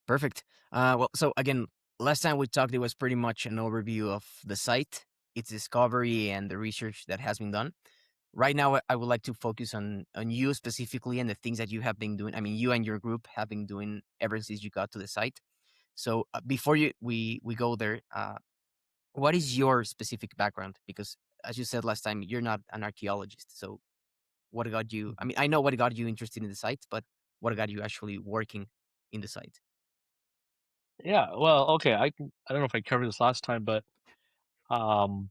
Perfect. Well, so again, last time we talked, it was pretty much an overview of the site, its discovery, and the research that has been done. Right now, I would like to focus on you specifically and the things that you have been doing. I mean, you and your group have been doing ever since you got to the site. So before we go there, what is your specific background? Because as you said last time, you're not an archaeologist. So what got you? I mean, I know what got you interested in the site, but what got you actually working in the site? Yeah, well, okay, I don't know if I covered this last time, but, um,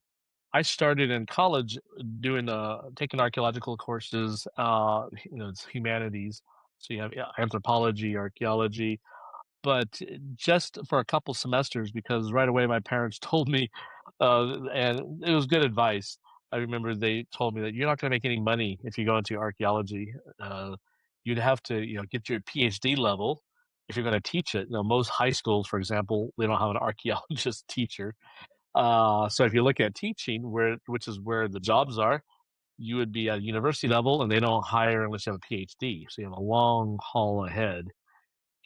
I started in college doing, taking archaeological courses, it's humanities. So you have, yeah, anthropology, archaeology, but just for a couple semesters because right away my parents told me, and it was good advice. I remember they told me that you're not gonna make any money if you go into archaeology. Uh, you'd have to, get your PhD level if you're gonna teach it. Most high schools, for example, they don't have an archaeologist teacher. So if you look at teaching, which is where the jobs are, you would be at university level, and they don't hire unless you have a PhD. So you have a long haul ahead.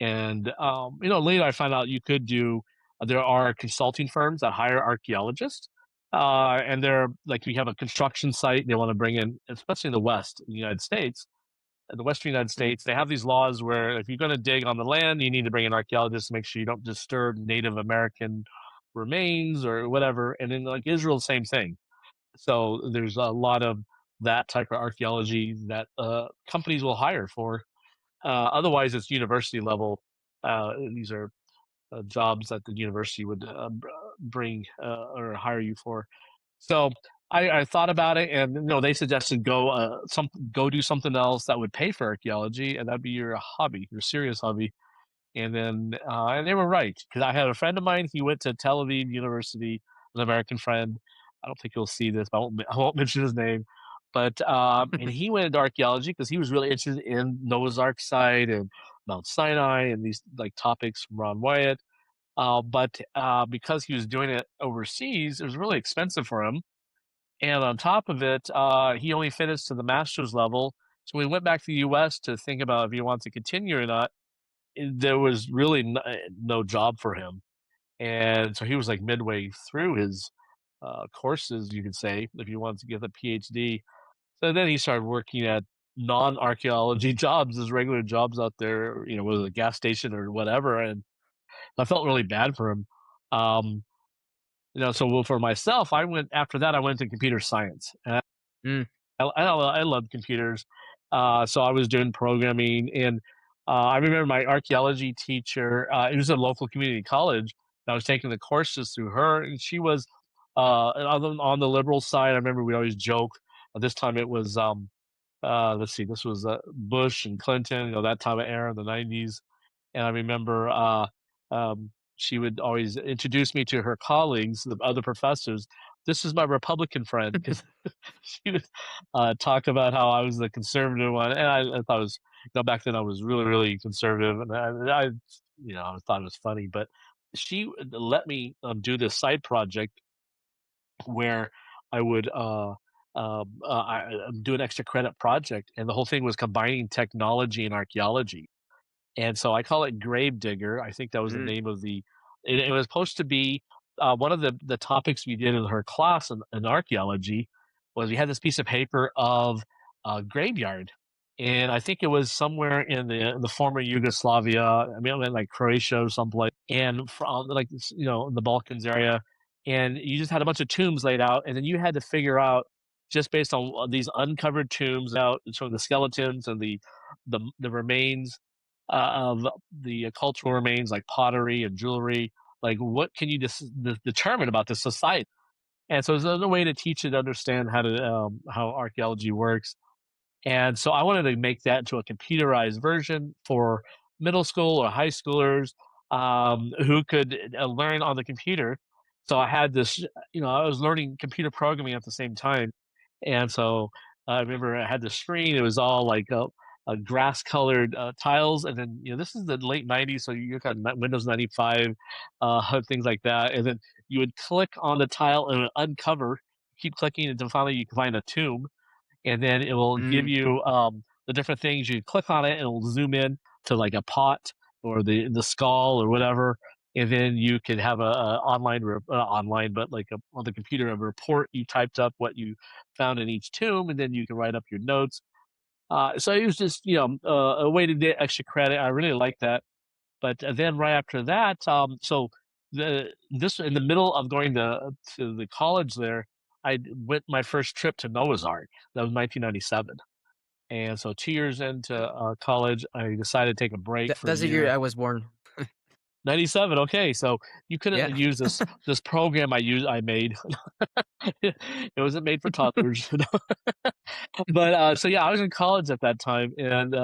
And, later I found out you could do there are consulting firms that hire archaeologists, and they're like, we have a construction site, they wanna bring in, especially in the West, in the United States, in the Western United States, they have these laws where if you're gonna dig on the land, you need to bring an archaeologist to make sure you don't disturb Native American remains or whatever, and then, like, Israel, same thing. So there's a lot of that type of archaeology that, companies will hire for. Otherwise, it's university level. These are jobs that the university would bring or hire you for. So I thought about it, and they suggested go do something else that would pay for archaeology, and that'd be your hobby, your serious hobby. And they were right because I had a friend of mine. He went to Tel Aviv University, an American friend. I don't think you'll see this, but I won't mention his name. But and he went into archaeology because he was really interested in Noah's Ark site and Mount Sinai and these like topics from Ron Wyatt. But because he was doing it overseas, it was really expensive for him. And on top of it, he only finished to the master's level. So we went back to the U.S. to think about if he wanted to continue or not. There was really no job for him, and so he was like midway through his courses, you could say, if you wanted to get a PhD. So then he started working at non-archaeology jobs, as regular jobs out there, with a gas station or whatever. And I felt really bad for him. Um, so for myself, I went after that. I went to computer science. And Mm, I love computers, so I was doing programming, and I remember my archaeology teacher. It was a local community college. And I was taking the courses through her, and she was on the liberal side. I remember we always joke. This time it was let's see, this was Bush and Clinton, that time of era in the '90s. And I remember she would always introduce me to her colleagues, the other professors. This is my Republican friend because she would talk about how I was the conservative one, and I thought it was, back then I was really, really conservative, and I thought it was funny. But she let me do this side project where I would do an extra credit project, and the whole thing was combining technology and archaeology. And so I call it Grave Digger. I think that was the mm, name of the. It was supposed to be one of the topics we did in her class in archaeology was we had this piece of paper of a graveyard, and I think it was somewhere in the former Yugoslavia. I mean, like Croatia or someplace, and from like the Balkans area, and you just had a bunch of tombs laid out, and then you had to figure out just based on these uncovered tombs out, so the skeletons and the remains of the cultural remains like pottery and jewelry. Like, what can you determine about this society? And so, there's another way to teach it, to understand how archaeology works. And so, I wanted to make that into a computerized version for middle school or high schoolers who could learn on the computer. So, I had this, I was learning computer programming at the same time, and so I remember I had the screen. It was all like grass colored tiles. And then, this is the late '90s, so you got Windows 95, things like that. And then you would click on the tile and it would uncover, keep clicking until finally you can find a tomb. And then it will give mm. you the different things. You click on it and it will zoom in to like a pot. or the skull or whatever, and then you could have a online online, but like on the computer, a report. You typed up what you found in each tomb, and then you can write up your notes. So it was just a way to get extra credit. I really like that. But then right after that, so this in the middle of going to the college there, I went my first trip to Noah's Ark. That was 1997. And so 2 years into college, I decided to take a break for a That's the year year. I was born. 97. Okay, so you couldn't Yeah. use this program I made. It wasn't made for toddlers. But so yeah, I was in college at that time, and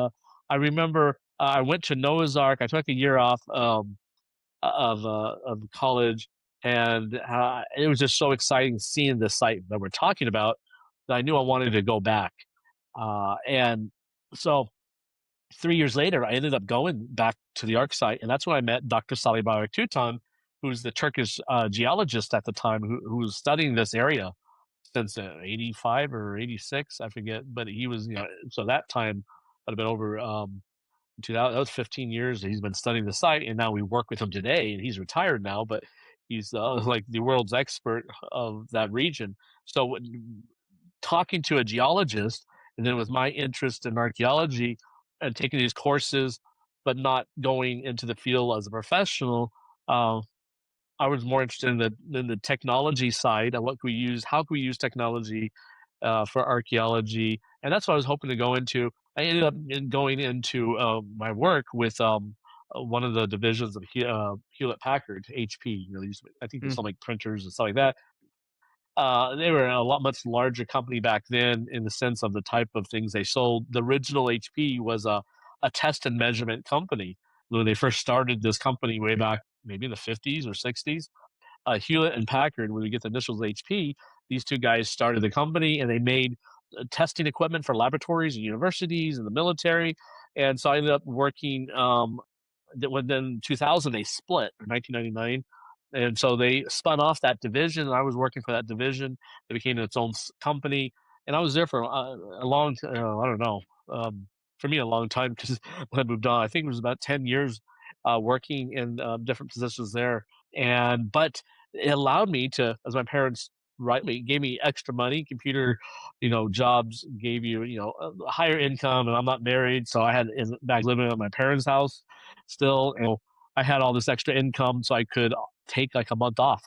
I remember I went to Noah's Ark. I took a year off of college, and it was just so exciting seeing the site that we're talking about that I knew I wanted to go back. And so 3 years later, I ended up going back to the Ark site, and that's when I met Dr. Salih Tutan, who's the Turkish geologist at the time who was studying this area since 85 or 86, I forget. But he was, so that time would have been over 2000. That was 15 years that he's been studying the site, and now we work with him today. And he's retired now, but he's like the world's expert of that region. So talking to a geologist, and then with my interest in archaeology and taking these courses, but not going into the field as a professional, uh, I was more interested in the technology side and what can we use, how can we use technology for archaeology, and that's what I was hoping to go into. I ended up going into my work with one of the divisions of Hewlett Packard, HP. I think they Mm, sell like printers and stuff like that. They were a lot much larger company back then in the sense of the type of things they sold. The original HP was a test and measurement company. When they first started this company way back, maybe in the 50s or 60s, Hewlett and Packard, when we get the initials HP, these two guys started the company and they made testing equipment for laboratories and universities and the military. And so I ended up working. Within 2000, they split in 1999. And so they spun off that division. And I was working for that division. It became its own company. And I was there for a long, I don't know, for me, a long time because when I moved on, I think it was about 10 years working in different positions there. But it allowed me to, as my parents rightly gave me extra money. Computer, jobs gave you, a higher income, and I'm not married, so I had back living at my parents' house still. And I had all this extra income, so I could take like a month off.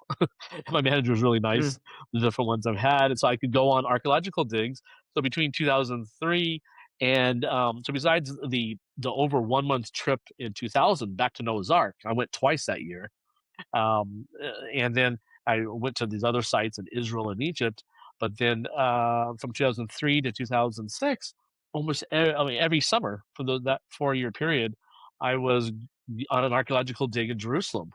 My manager was really mm, nice, the different ones I've had, and so I could go on archaeological digs. So between 2003 and so besides the over 1 month trip in 2000 back to Noah's Ark, I went twice that year. And then I went to these other sites in Israel and Egypt. But then from 2003 to 2006, I mean, every summer for that 4 year period, I was on an archaeological dig in Jerusalem.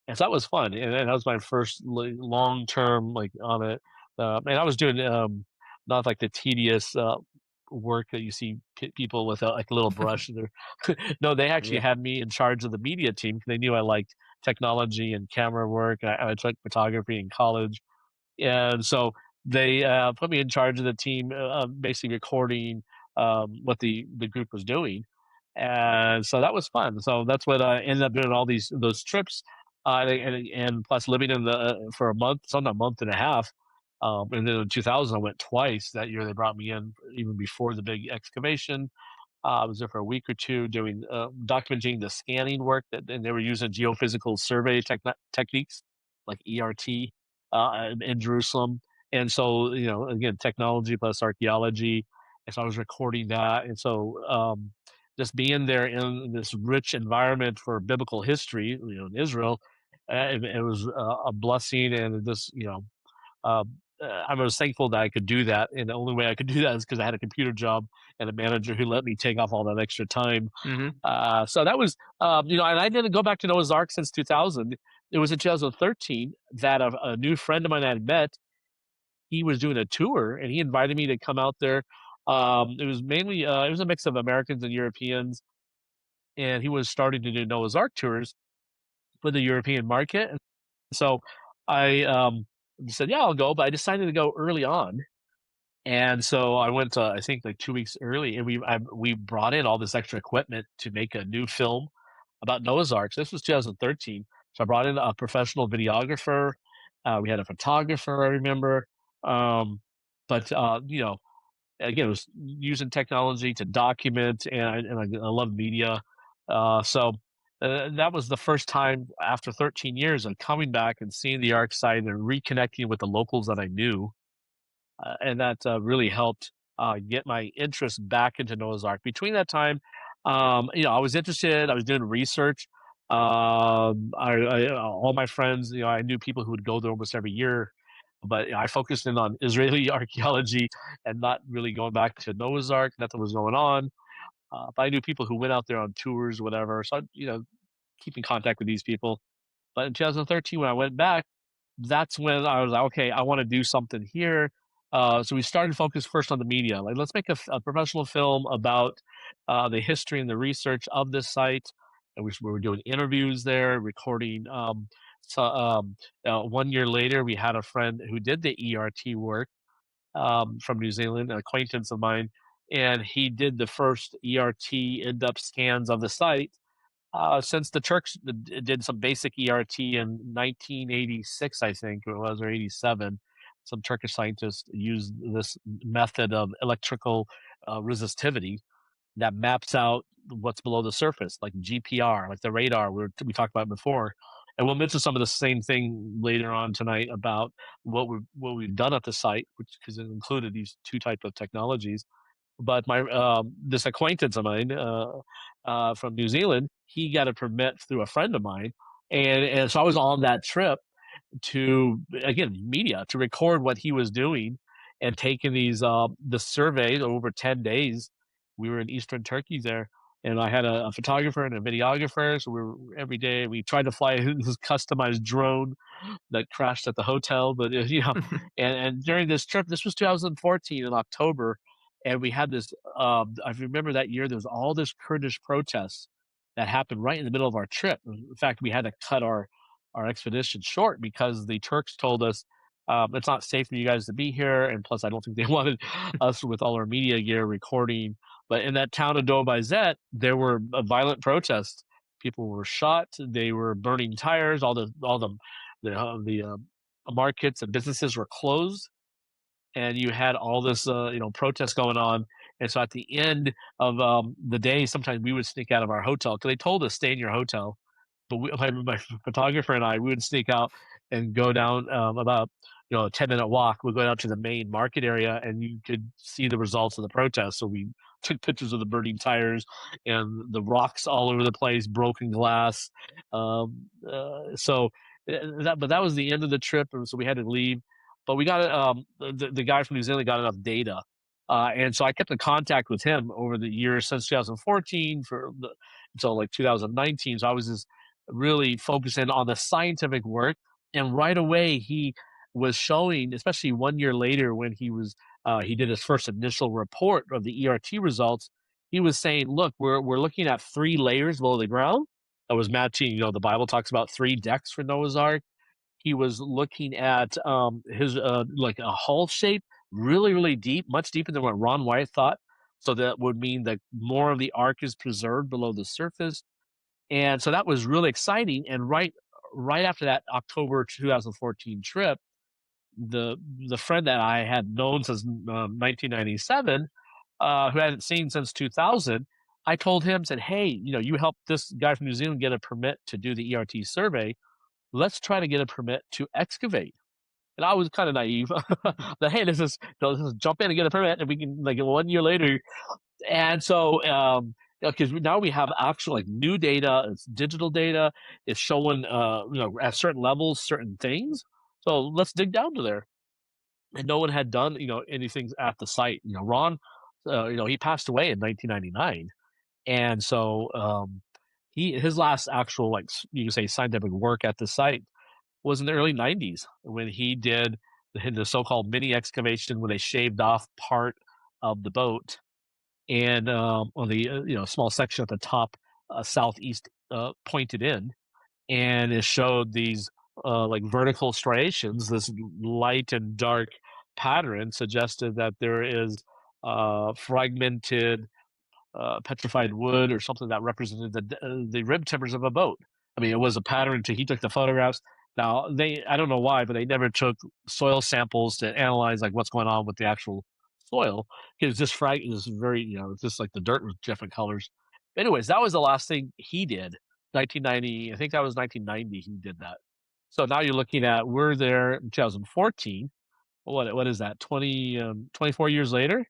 And so that was fun. And that was my first long term, like on it. And I was doing not like the tedious work that you see people with like a little brush. No, they actually yeah. had me in charge of the media team because they knew I liked technology and camera work. I took photography in college, and so they put me in charge of the team, basically recording what the group was doing, and so that was fun. So that's what I ended up doing all those trips, and plus living in the for a month, sometimes a month and a half. And then in 2000, I went twice. That year, they brought me in even before the big excavation. I was there for a week or two doing documenting the scanning work and they were using geophysical survey techniques like ERT in Jerusalem. And so, again, technology plus archaeology. And so I was recording that. And so just being there in this rich environment for biblical history, in Israel, it was a blessing. And this, I was thankful that I could do that, and the only way I could do that is because I had a computer job and a manager who let me take off all that extra time. Hmm. So that was, and I didn't go back to Noah's Ark since 2000. It was in 2013 that a new friend of mine I had met. He was doing a tour, and he invited me to come out there. It was mainly, it was a mix of Americans and Europeans, and he was starting to do Noah's Ark tours for the European market. And so I said, "Yeah, I'll go," but I decided to go early on. And so I went, I think like 2 weeks early, and we brought in all this extra equipment to make a new film. about Noah's Ark. This was 2013. So I brought in a professional videographer. We had a photographer, I remember. Um, but again, it was using technology to document, and I love media. That was the first time after 13 years of coming back and seeing the Ark site and reconnecting with the locals that I knew, and that really helped get my interest back into Noah's Ark. Between that time, I was interested. I was doing research. All my friends, I knew people who would go there almost every year, but I focused in on Israeli archaeology and not really going back to Noah's Ark. Nothing was going on. But I knew people who went out there on tours, whatever. So I, keep in contact with these people. But in 2013, when I went back, that's when I was like, okay, I want to do something here. So we started to focus first on the media. Like, let's make a professional film about the history and the research of this site. And we were doing interviews there, recording. One year later, we had a friend who did the ERT work from New Zealand, an acquaintance of mine, and he did the first ERT in-depth scans of the site since the Turks did some basic ERT in 1986, I think it was, or 87. Some Turkish scientists used this method of electrical resistivity that maps out what's below the surface, like GPR, like the radar we talked about before. And we'll mention some of the same thing later on tonight about what we've done at the site, which because it included these two type of technologies. But my this acquaintance of mine from New Zealand, he got a permit through a friend of mine, and so I was on that trip to, again, media, to record what he was doing and taking these the survey over 10 days. We were in eastern Turkey there, and I had a photographer and a videographer. So we were every day we tried to fly his customized drone that crashed at the hotel. But and during this trip, this was 2014 in October, and we had this. I remember that year there was all this Kurdish protests that happened right in the middle of our trip. In fact, we had to cut our expedition short because the Turks told us it's not safe for you guys to be here, and plus, I don't think they wanted us with all our media gear recording. But in that town of Dobizet, there were violent protests. People were shot. They were burning tires. All the markets and businesses were closed, and you had all this protest going on. And so at the end of the day, sometimes we would sneak out of our hotel because they told us stay in your hotel, but my photographer and I, we would sneak out and go down about a 10-minute walk. We'd go down to the main market area, and you could see the results of the protest. So we took pictures of the burning tires and the rocks all over the place, broken glass. But that was the end of the trip, and so we had to leave. But we got the guy from New Zealand got enough data, and so I kept in contact with him over the years since 2014 until like 2019. So I was just really focusing on the scientific work, and right away he was showing, especially 1 year later when he did his first initial report of the ERT results. He was saying, "Look, we're looking at three layers below the ground." That was matching. The Bible talks about three decks for Noah's Ark. He was looking at his like a hull shape, really, really deep, much deeper than what Ron Wyatt thought. So that would mean that more of the ark is preserved below the surface, and so that was really exciting. And right after that October 2014 trip, the the friend that I had known since 1997, who I hadn't seen since 2000, I told him, said, "Hey, you helped this guy from New Zealand get a permit to do the ERT survey. Let's try to get a permit to excavate." And I was kind of naive. That, hey, let's just jump in and get a permit, and we can, like, 1 year later. And so, because now we have actual, like, new data, it's digital data, it's showing, at certain levels, certain things. So let's dig down to there. And no one had done, anything at the site. Ron, he passed away in 1999, and so his last actual, like, you can say, scientific work at the site was in the early 90s when he did the so-called mini excavation where they shaved off part of the boat, and on the small section at the top, southeast, pointed in, and it showed these like vertical striations, this light and dark pattern suggested that there is fragmented petrified wood or something that represented the rib timbers of a boat. I mean, it was a pattern. He took the photographs. Now I don't know why, but they never took soil samples to analyze like what's going on with the actual soil. It was just it was very, it's just like the dirt was different colors. But anyways, that was the last thing he did. 1990, I think that was 1990. He did that. So now you're looking at we're there in 2014. What is that, 24 years later.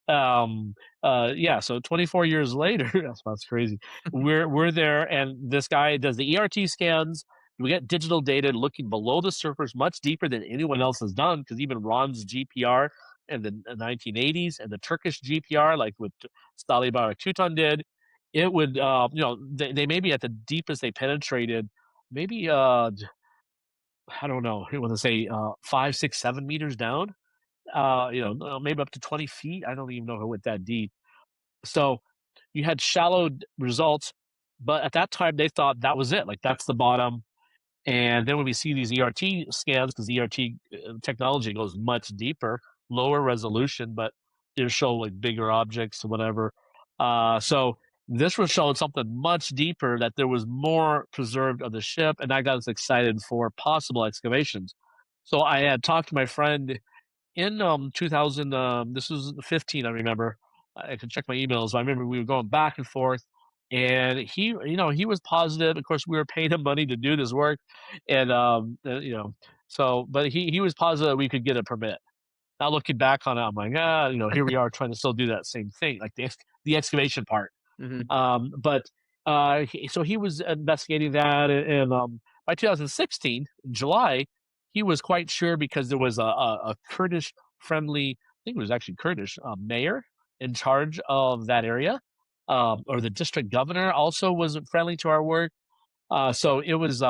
Yeah, so 24 years later, that's crazy. We're there, and this guy does the ERT scans. We get digital data looking below the surface much deeper than anyone else has done, because even Ron's GPR in the 1980s and the Turkish GPR, like what Stali Baraktutan did, it would, they may be at the deepest they penetrated, maybe, I don't know, I want to say 5, 6, 7 meters down, maybe up to 20 feet. I don't even know if it went that deep. So you had shallow results, but at that time they thought that was it. Like that's the bottom. And then when we see these ERT scans, because ERT technology goes much deeper, lower resolution, but it'll show like bigger objects or whatever. So this was showing something much deeper, that there was more preserved of the ship, and that got us excited for possible excavations. So I had talked to my friend in 2000, this was 15, I remember. I could check my emails. I remember we were going back and forth, and he was positive. Of course, we were paying him money to do this work, and so, but he was positive we could get a permit. Now looking back on it, I'm like, here we are trying to still do that same thing, like the excavation part. Hmm. But so he was investigating that, and by 2016, in July, he was quite sure, because there was a Kurdish friendly, I think it was actually Kurdish, mayor in charge of that area, or the district governor also was friendly to our work. So it was,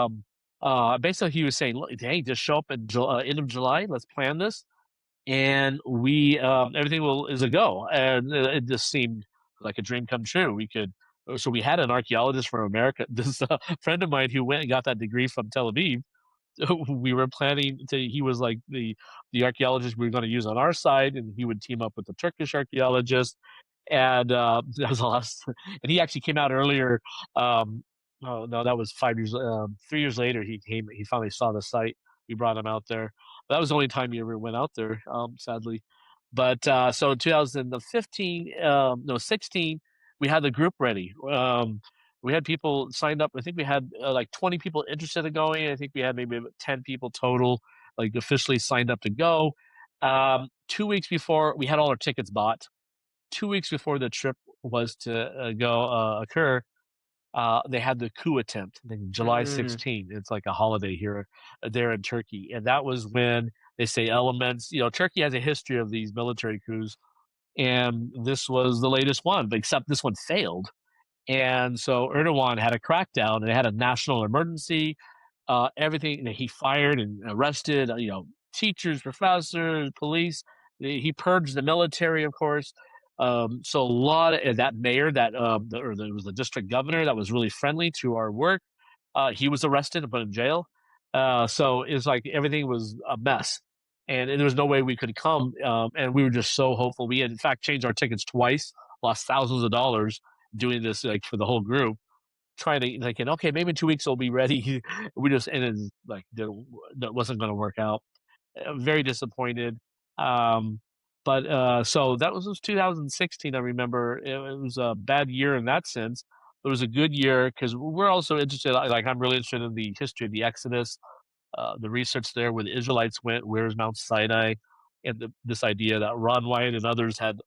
basically he was saying, look, hey, just show up in end of July, let's plan this, and we everything will is a go, and it just seemed like a dream come true. So we had an archaeologist from America, this friend of mine who went and got that degree from Tel Aviv. We were planning to he was like the archaeologist we were going to use on our side, and he would team up with the Turkish archaeologist, and that was the last. And he actually came out earlier. Oh no, that was 5 years, 3 years later. He finally saw the site. We brought him out there. That was the only time he ever went out there, sadly. But so in 2015, no, 16, we had the group ready. We had people signed up. I think we had like 20 people interested in going. I think we had maybe 10 people total, like officially signed up to go. 2 weeks before, we had all our tickets bought. 2 weeks before the trip was to occur, they had the coup attempt, I think July Hmm. 16th. It's like a holiday here, there in Turkey. And that was when they say elements, Turkey has a history of these military coups. And this was the latest one, but except this one failed. And so Erdogan had a crackdown, and it had a national emergency. Everything he fired and arrested, teachers, professors, police. He purged the military, of course. So a lot of that mayor, or there was the district governor that was really friendly to our work. He was arrested and put in jail. So it's like everything was a mess, and there was no way we could come. And we were just so hopeful. We had, in fact, changed our tickets twice, lost thousands of dollars doing this, like for the whole group, trying to like, okay, maybe in 2 weeks we'll be ready. We just and it's like that wasn't going to work out. Very disappointed. Um, but so that was 2016. I remember it was a bad year in that sense. It was a good year because we're also interested. Like I'm really interested in the history of the Exodus, the research there, where the Israelites went, where's Mount Sinai, and this idea that Ron Wyatt and others had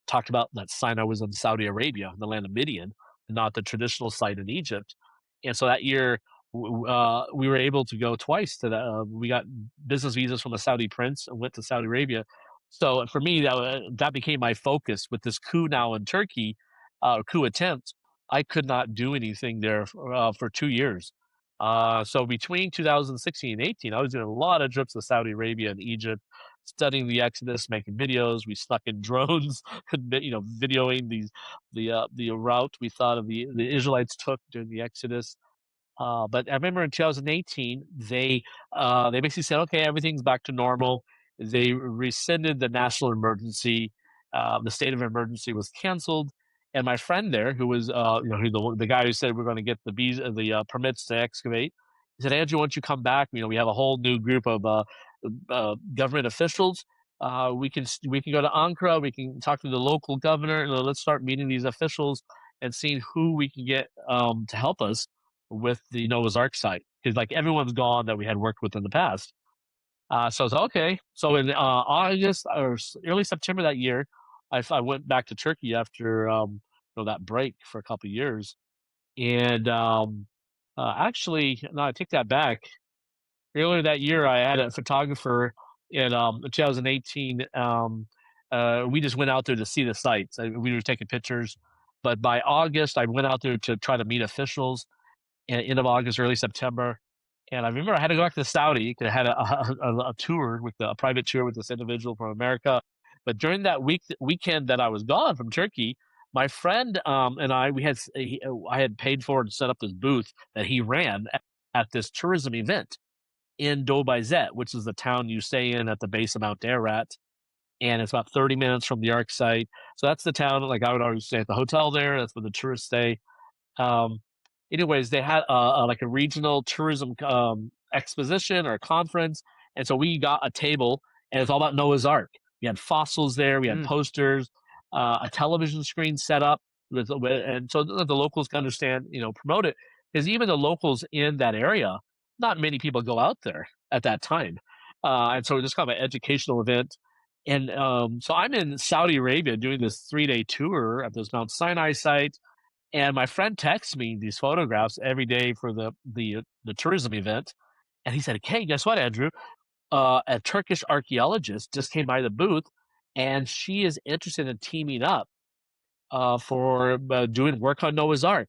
talked about that Sinai was in Saudi Arabia, the land of Midian, and not the traditional site in Egypt. And so that year, we were able to go twice to that. We got business visas from a Saudi prince and went to Saudi Arabia. So for me, that became my focus with this coup now in Turkey, coup attempt. I could not do anything there for 2 years. So between 2016 and 18, I was doing a lot of trips to Saudi Arabia and Egypt, studying the Exodus, making videos. We snuck in drones, videoing the route we thought of the Israelites took during the Exodus. But I remember in 2018, they basically said, okay, everything's back to normal. They rescinded the national emergency. The state of emergency was canceled, And my friend there, who was, the guy who said we're going to get the permits to excavate, he said, Andrew, once you come back, we have a whole new group of government officials. We can go to Ankara. We can talk to the local governor. Let's start meeting these officials and seeing who we can get to help us with the Noah's Ark site, because like everyone's gone that we had worked with in the past. So I was like, okay. So in August or early September that year, I went back to Turkey after that break for a couple of years, and actually, no, I take that back. Earlier that year, I had a photographer in 2018. We just went out there to see the sites. We were taking pictures, but by August, I went out there to try to meet officials end of August, early September. And I remember I had to go back to Saudi because I had a tour with a private tour with this individual from America. But during that weekend that I was gone from Turkey, my friend and I had paid for and set up this booth that he ran at this tourism event in Dobizet, which is the town you stay in at the base of Mount Ararat, and it's about 30 minutes from the Ark site. So that's the town. Like I would always stay at the hotel there. That's where the tourists stay. Um, Anyways, they had like a regional tourism exposition or conference, and so we got a table, and it's all about Noah's Ark. We had fossils there, we had Mm, posters, a television screen set up, and so the locals can understand, promote it. Because even the locals in that area, not many people go out there at that time, and so it's kind of an educational event. And so I'm in Saudi Arabia doing this 3-day tour at this Mount Sinai site, and my friend texts me these photographs every day for the tourism event, and he said, "Hey, guess what, Andrew? A Turkish archaeologist just came by the booth, and she is interested in teaming up for doing work on Noah's Ark."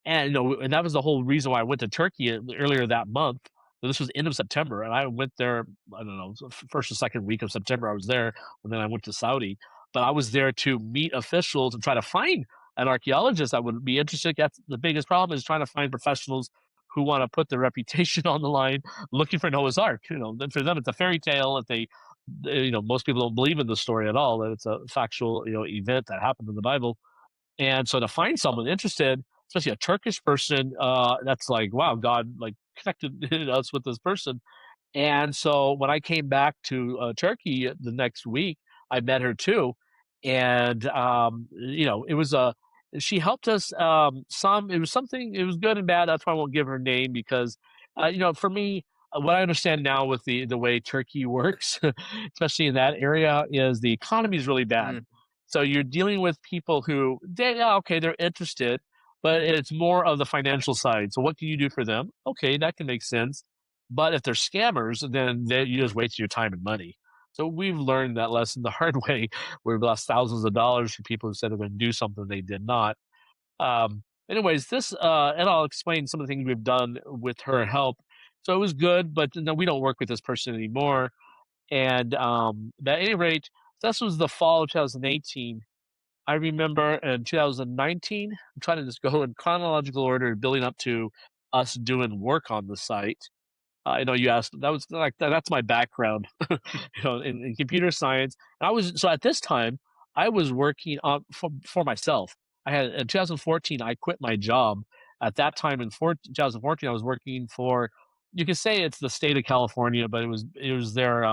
And, and that was the whole reason why I went to Turkey earlier that month. So this was end of September, and I went there, I don't know, first or second week of September I was there, and then I went to Saudi. But I was there to meet officials and try to find an archaeologist that would be interested. That's the biggest problem, is trying to find professionals who want to put their reputation on the line looking for Noah's Ark. Then for them it's a fairy tale that most people don't believe in the story at all, that it's a factual, event that happened in the Bible. And so to find someone interested, especially a Turkish person, that's like, wow, God like connected us with this person. And so when I came back to Turkey the next week, I met her too, and it was a she helped us some. It was something. It was good and bad. That's why I won't give her name because for me, what I understand now with the way Turkey works, especially in that area, is the economy is really bad. mm, So you're dealing with people who yeah, okay, they're interested, but it's more of the financial side. So what can you do for them? Okay, that can make sense, but if they're scammers, then you just waste your time and money. So we've learned that lesson the hard way. We've lost thousands of dollars for people who said they're going to do something they did not. Anyways, and I'll explain some of the things we've done with her help. So it was good, but no, we don't work with this person anymore. And at any rate, this was the fall of 2018. I remember in 2019, I'm trying to just go in chronological order, building up to us doing work on the site. I know you asked. That was like that's my background, in computer science. And I was so at this time I was working on for myself. I had in 2014 I quit my job. At that time in 2014 I was working for, you could say it's the state of California, but it was their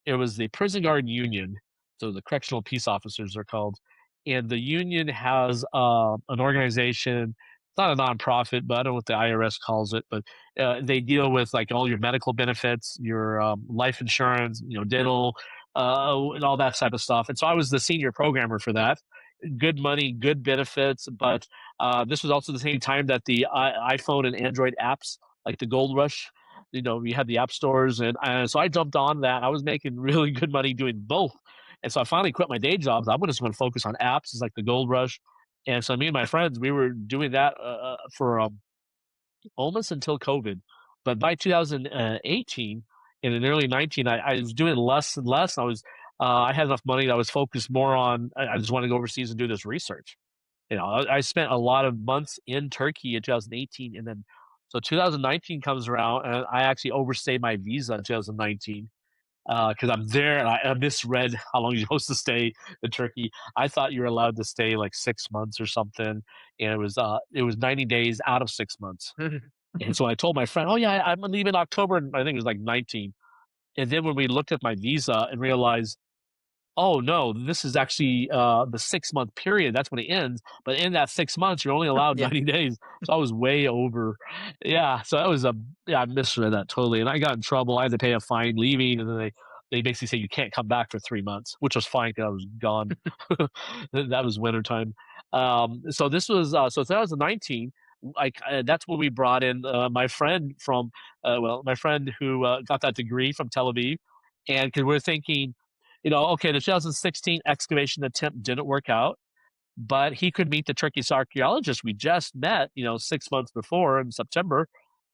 it was the prison guard union, so the correctional peace officers are called, and the union has an organization. It's not a nonprofit, but I don't know what the IRS calls it. But they deal with like all your medical benefits, your life insurance, dental, and all that type of stuff. And so I was the senior programmer for that. Good money, good benefits, but this was also the same time that the iPhone and Android apps, like the Gold Rush, we had the app stores, and so I jumped on that. I was making really good money doing both, and so I finally quit my day jobs. I'm just going to focus on apps. It's like the Gold Rush, and so me and my friends, we were doing that for almost until COVID. But by 2018 and in early 19, I was doing less and less. I had enough money that I was focused more on. I just wanted to go overseas and do this research. I spent a lot of months in Turkey in 2018, and then so 2019 comes around, and I actually overstayed my visa in 2019, because I'm there and I misread how long you're supposed to stay in Turkey. I thought you were allowed to stay like 6 months or something, and it was 90 days out of 6 months. And so I told my friend, "Oh yeah, I'm gonna leave in October." And I think it was like 19. And then when we looked at my visa and realized, oh no, this is actually the 6 month period. That's when it ends. But in that 6 months, you're only allowed Yeah. 90 days. So I was way over. Yeah. So that was yeah, I misread that totally. And I got in trouble. I had to pay a fine leaving. And then they basically say you can't come back for 3 months, which was fine because I was gone. That was wintertime. So this was, so 2019. Like that's when we brought in my friend from, my friend who got that degree from Tel Aviv. And because we're thinking, okay, the 2016 excavation attempt didn't work out, but he could meet the Turkish archaeologist we just met, 6 months before in September.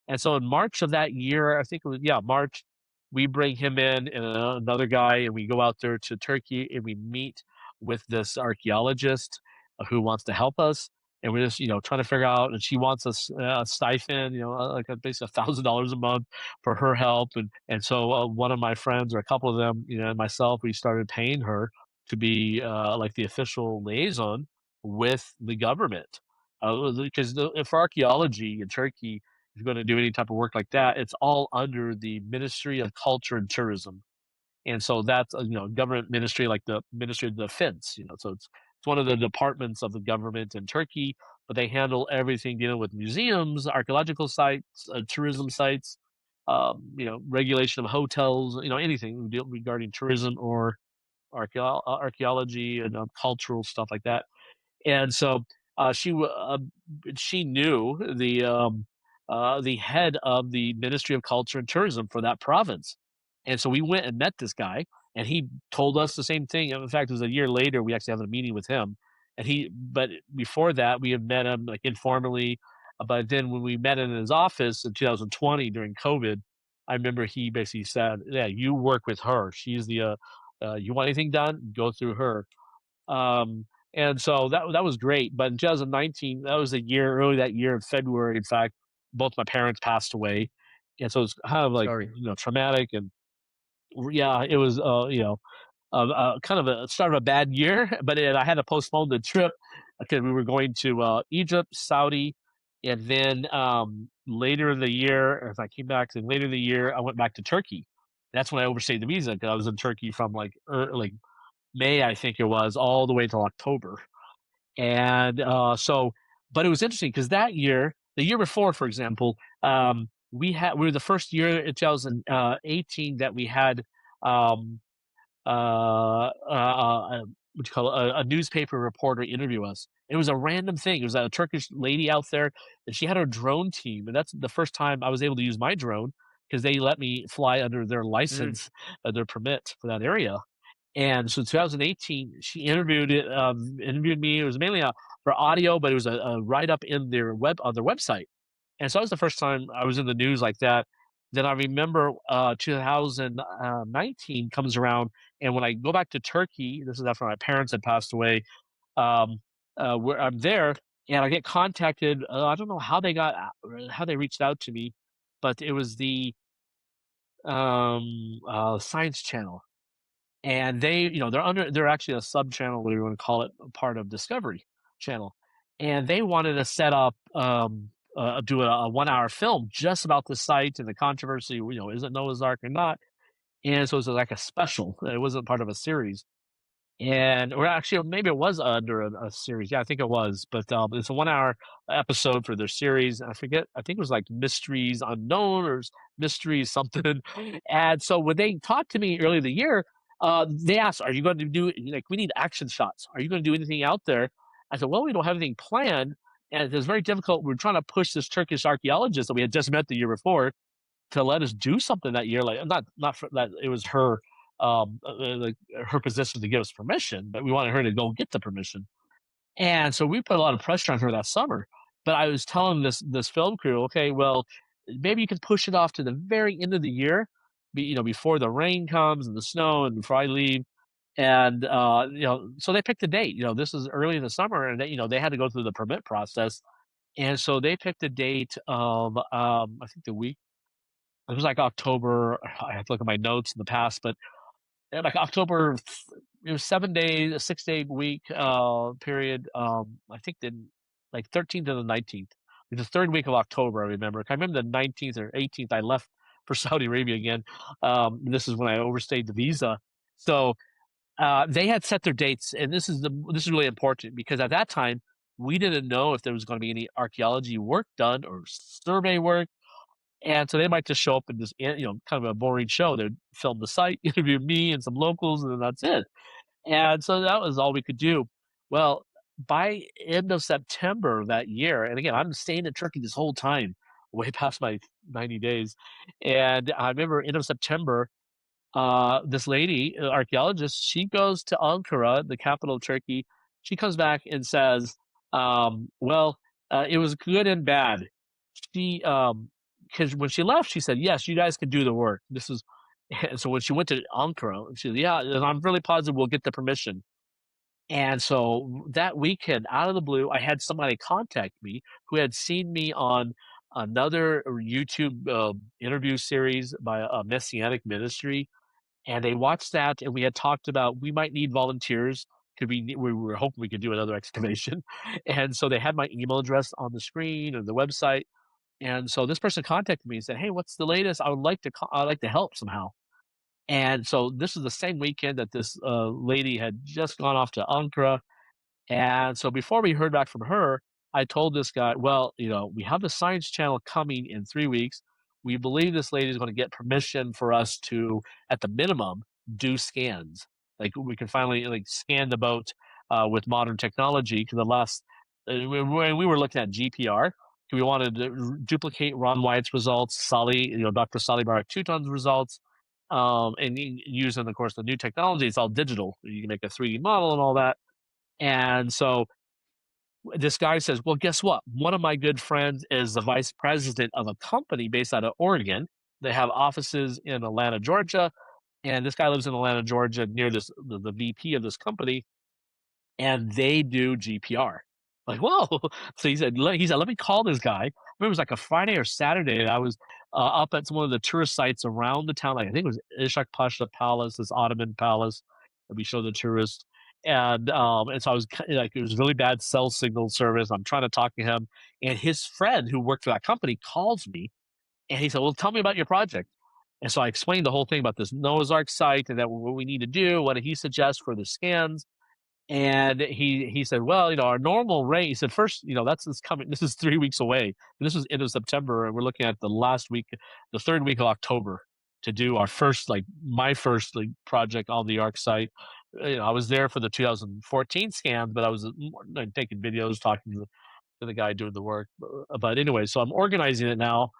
And so in March of that year, I think it was, yeah, March, we bring him in and another guy, and we go out there to Turkey and we meet with this archaeologist who wants to help us. And we're just, trying to figure out, and she wants us a stipend, like basically $1,000 a month for her help. And so one of my friends, or a couple of them, and myself, we started paying her to be like the official liaison with the government. Because for archaeology in Turkey, if you're going to do any type of work like that, it's all under the Ministry of Culture and Tourism. And so that's a government ministry, like the Ministry of Defense. So it's one of the departments of the government in Turkey, but they handle everything dealing with museums, archaeological sites, tourism sites, regulation of hotels, anything regarding tourism or archaeology and cultural stuff like that. And so she knew the head of the Ministry of Culture and Tourism for that province. And so we went and met this guy, and he told us the same thing. In fact, it was a year later we actually had a meeting with him. But before that, we had met him like informally. But then when we met in his office in 2020 during COVID, I remember he basically said, "Yeah, you work with her. She's you want anything done, go through her." Um, and so that was great. But in 2019, that was a year early that year in February. In fact, both my parents passed away, and so it's kind of like Sorry. traumatic. And yeah, it was kind of a start of a bad year. But I had to postpone the trip because we were going to Egypt, Saudi, and then later in the year, as I came back, and later in the year, I went back to Turkey. That's when I overstayed the visa because I was in Turkey from like May, I think it was, all the way till October. And but it was interesting because that year, the year before, for example, we were the first year in 2018 that we had um, what you call it, a newspaper reporter interview us. It was a random thing. It was a Turkish lady out there, and she had her drone team, and that's the first time I was able to use my drone because they let me fly under their Mm. license, their permit for that area. And so 2018, she interviewed me. It was mainly for audio, but it was a write up in their on their website. And so that was the first time I was in the news like that. Then I remember 2019 comes around, and when I go back to Turkey, this is after my parents had passed away. Um, where I'm there, and I get contacted. I don't know how how they reached out to me, but it was the Science Channel, and they're actually a sub channel, whatever you want to call it, a part of Discovery Channel, and they wanted to set up do a 1 hour film just about the site and the controversy. Is it Noah's Ark or not? And so it was like a special. It wasn't part of a series. And or actually, maybe it was under a series. Yeah, I think it was. But it's a 1 hour episode for their series. I forget. I think it was like Mysteries Unknown or Mysteries something. And so when they talked to me earlier the year, they asked, "Are you going to do like we need action shots? Are you going to do anything out there?" I said, "Well, we don't have anything planned." And it was very difficult. We're trying to push this Turkish archaeologist that we had just met the year before to let us do something that year. Like not for that it was her like her position to give us permission, but we wanted her to go get the permission. And so we put a lot of pressure on her that summer. But I was telling this film crew, okay, well, maybe you can push it off to the very end of the year, before the rain comes and the snow and before I leave. And so they picked a date. This is early in the summer, and they had to go through the permit process. And so they picked a date of I think the week. it was like October. I have to look at my notes in the past, but like October, it was 7 days, a 6 day week period. I think then like 13th to the 19th, the third week of October. I remember. I remember the 19th or 18th. I left for Saudi Arabia again. This is when I overstayed the visa. So they had set their dates, and this is really important because at that time we didn't know if there was going to be any archaeology work done or survey work, and so they might just show up and just kind of a boring show. They'd film the site, interview me and some locals, and then that's it. And so that was all we could do. Well, by end of September that year, and again, I'm staying in Turkey this whole time, way past my 90 days, and I remember end of September this lady, archaeologist, she goes to Ankara, the capital of Turkey. She comes back and says, "Well, it was good and bad." She, because when she left, she said, "Yes, you guys can do the work." This is, and so when she went to Ankara, she said, "Yeah, and I'm really positive we'll get the permission." And so that weekend, out of the blue, I had somebody contact me who had seen me on another YouTube interview series by a Messianic ministry, and they watched that, and we had talked about we might need volunteers. Could we were hoping we could do another excavation, and so they had my email address on the screen and the website, and so this person contacted me and said, "Hey, what's the latest? I'd like to help somehow." And so this is the same weekend that this lady had just gone off to Ankara, and so before we heard back from her, I told this guy, well, we have the Science Channel coming in 3 weeks. We believe this lady is going to get permission for us to, at the minimum, do scans. Like we can finally like scan the boat with modern technology. Because the last when we were looking at GPR, we wanted to duplicate Ron White's results, Dr. Sally Barak Tuton's results, and using, of course, the new technology. It's all digital. You can make a 3D model and all that. And so this guy says, "Well, guess what? One of my good friends is the vice president of a company based out of Oregon. They have offices in Atlanta, Georgia, and this guy lives in Atlanta, Georgia, near the VP of this company, and they do GPR." Like, whoa! So he said, "Let me call this guy." I remember it was like a Friday or Saturday, and I was up at one of the tourist sites around the town. Like I think it was Ishak Pasha Palace, this Ottoman palace that we show the tourists. And so I was like, it was really bad cell signal service. I'm trying to talk to him, and his friend who worked for that company calls me, and he said, "Well, tell me about your project." And so I explained the whole thing about this Noah's Ark site and that what we need to do. What did he suggest for the scans? And he said, "Well, our normal rate." He said, "First, that's this coming. This is 3 weeks away. And this was end of September, and we're looking at the last week, the third week of October, to do our first, like my first like project on the Ark site." I was there for the 2014 scan, but I was like, taking videos, talking to the guy doing the work. But anyway, so I'm organizing it now,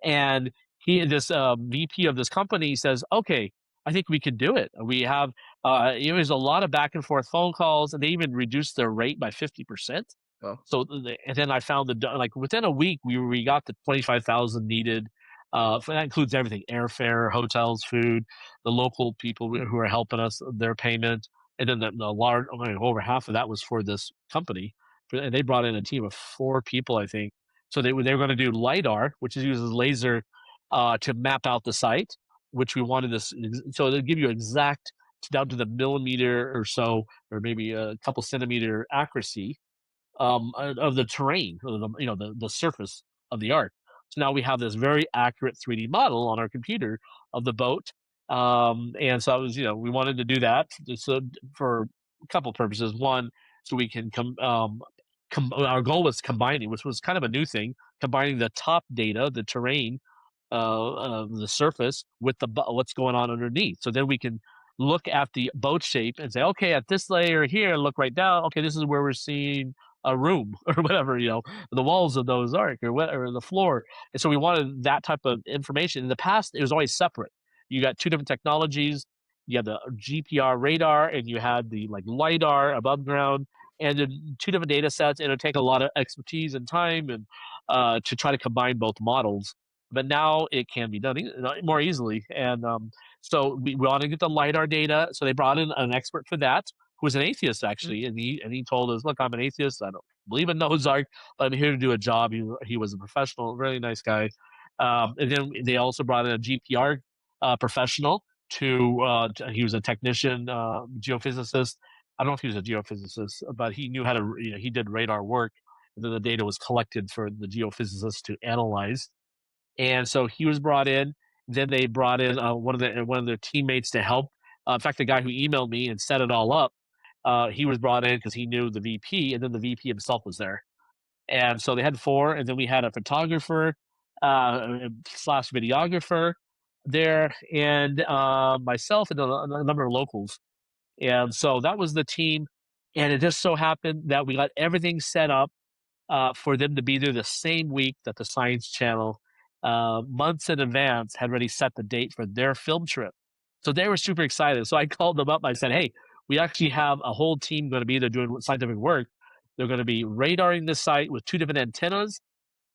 and this VP of this company says, "Okay, I think we can do it. We have." It was a lot of back and forth phone calls, and they even reduced their rate by 50%. Oh, So, and then I found like within a week, we got the 25,000 needed. That includes everything: airfare, hotels, food, the local people who are helping us, their payment, and then the large, I mean, over half of that was for this company. And they brought in a team of 4 people, I think. So they were going to do lidar, which uses laser to map out the site, which we wanted this. So they'll give you exact down to the millimeter or so, or maybe a couple centimeter accuracy of the terrain, or the surface of the ark. So now we have this very accurate 3D model on our computer of the boat. And so I was, we wanted to do that. So for a couple purposes. One, so we can our goal was combining, which was kind of a new thing, combining the top data, the terrain, the surface with what's going on underneath. So then we can look at the boat shape and say, okay, at this layer here, look right down. Okay, this is where we're seeing a room or whatever, the walls of those ark or the floor. And so we wanted that type of information. In the past, it was always separate. You got two different technologies. You had the GPR radar and you had the like LiDAR above ground, and then two different data sets. And it would take a lot of expertise and time and to try to combine both models. But now it can be done more easily. And so we want to get the LiDAR data. So they brought in an expert for that, who was an atheist actually, and he told us, "Look, I'm an atheist. I don't believe in Noah's Ark, but I'm here to do a job." He was a professional, really nice guy. And then they also brought in a GPR professional he was a technician, geophysicist. I don't know if he was a geophysicist, but he knew how to, he did radar work. And then the data was collected for the geophysicists to analyze. And so he was brought in. Then they brought in one of their teammates to help. In fact, the guy who emailed me and set it all up, he was brought in because he knew the VP, and then the VP himself was there. And so they had four, and then we had a photographer slash videographer there, and myself and a number of locals. And so that was the team. And it just so happened that we got everything set up for them to be there the same week that the Science Channel, months in advance, had already set the date for their film trip. So they were super excited. So I called them up. I said, "Hey, we actually have a whole team going to be there doing scientific work. They're going to be radaring the site with two different antennas,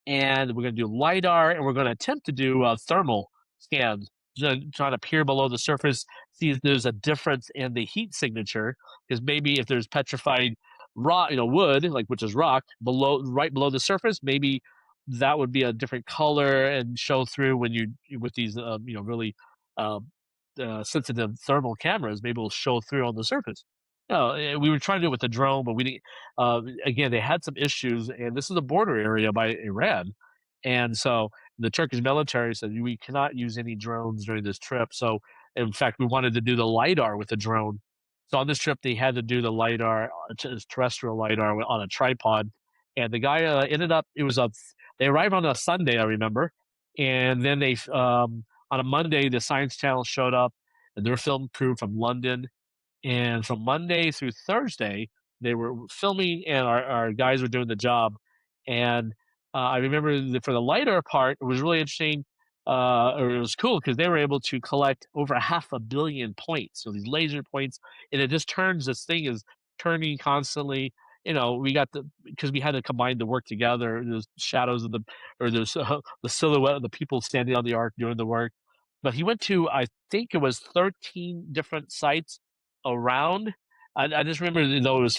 and we're going to do lidar, and we're going to attempt to do thermal scans, trying to peer below the surface, see if there's a difference in the heat signature. Because maybe if there's petrified rock, wood, like which is rock, right below the surface, maybe that would be a different color and show through when you with these, really um, sensitive thermal cameras. Maybe it'll show through on the surface." We were trying to do it with the drone, but we didn't. Again, they had some issues, and this is a border area by Iran, and so the Turkish military said we cannot use any drones during this trip. So, in fact, we wanted to do the lidar with the drone. So on this trip, they had to do the lidar, terrestrial lidar on a tripod, and the guy ended up. It was a. They arrived on a Sunday, I remember, and then on a Monday, the Science Channel showed up, and their film crew from London, and from Monday through Thursday, they were filming, and our guys were doing the job. And I remember for the lighter part, it was really interesting, or it was cool because they were able to collect over 500 million points. So these laser points, and it just turns. This thing is turning constantly. We got because we had to combine the work together. There's shadows of there's the silhouette of the people standing on the arc doing the work. But he went to, I think it was 13 different sites around. I just remember, though, it was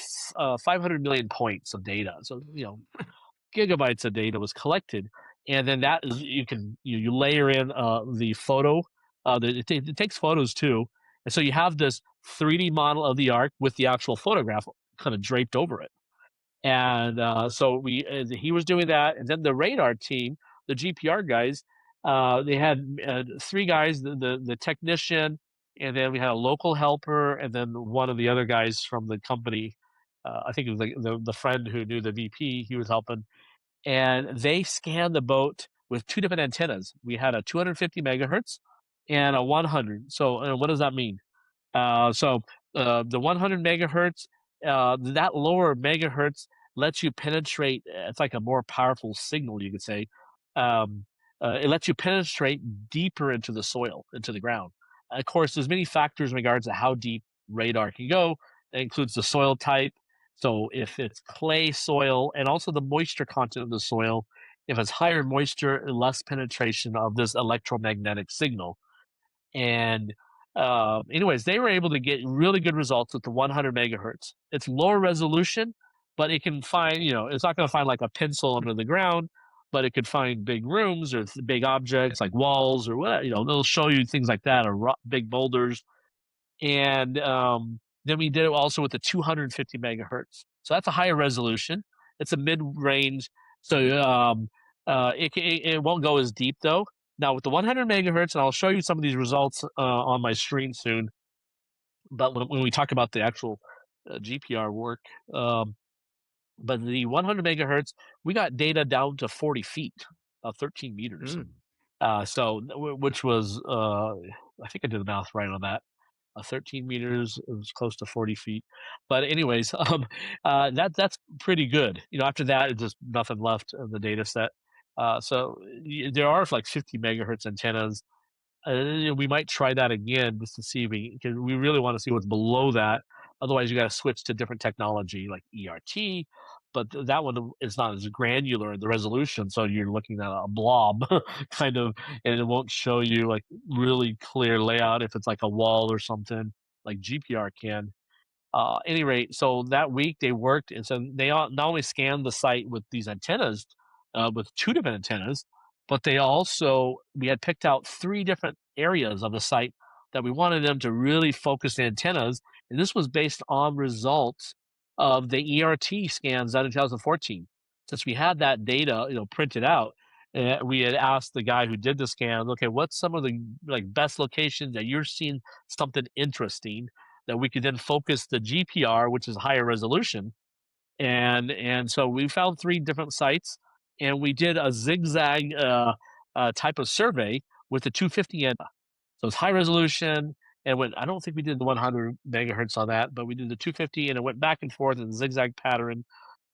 500 million points of data. So, gigabytes of data was collected. And then that is, you layer in the photo. It takes photos too. And so you have this 3D model of the arc with the actual photograph kind of draped over it. And so he was doing that, and then the radar team, the GPR guys, they had three guys, the technician, and then we had a local helper, and then one of the other guys from the company. I think it was the friend who knew the VP. He was helping, and they scanned the boat with two different antennas. We had a 250 megahertz and a 100. So what does that mean? The 100 megahertz, that lower megahertz lets you penetrate. It's like a more powerful signal, you could say. It lets you penetrate deeper into the soil, into the ground. Of course, there's many factors in regards to how deep radar can go. It includes the soil type. So if it's clay soil, and also the moisture content of the soil, if it's higher moisture, less penetration of this electromagnetic signal. And anyways, they were able to get really good results with the 100 megahertz. It's lower resolution, but it can find, it's not going to find like a pencil under the ground, but it could find big rooms or big objects like walls or what, they'll show you things like that, or big boulders. And then we did it also with the 250 megahertz. So that's a higher resolution. It's a mid range. So it won't go as deep though. Now with the 100 megahertz, and I'll show you some of these results on my screen soon. But when we talk about the actual GPR work, but the 100 megahertz, we got data down to 40 feet, 13 meters. Mm. Which was, I think I did the math right on that. 13 meters, it was close to 40 feet. But anyways, that's pretty good. After that, it's just nothing left of the data set. There are like 50 megahertz antennas. We might try that again just to see if because we really want to see what's below that. Otherwise, you got to switch to different technology like ERT, but that one is not as granular in the resolution, so you're looking at a blob kind of, and it won't show you like really clear layout if it's like a wall or something like GPR can. Any rate, so that week they worked, and so they not only scanned the site with these antennas, with two different antennas, but we had picked out 3 different areas of the site that we wanted them to really focus the antennas, and this was based on results of the ERT scans done in 2014. Since we had that data, printed out, we had asked the guy who did the scan, "Okay, what's some of the, like, best locations that you're seeing something interesting that we could then focus the GPR, which is higher resolution?" And so we found 3 different sites, and we did a zigzag, type of survey with the 250 antenna. So it's high resolution, and when I don't think we did the 100 megahertz on that, but we did the 250, and it went back and forth in a zigzag pattern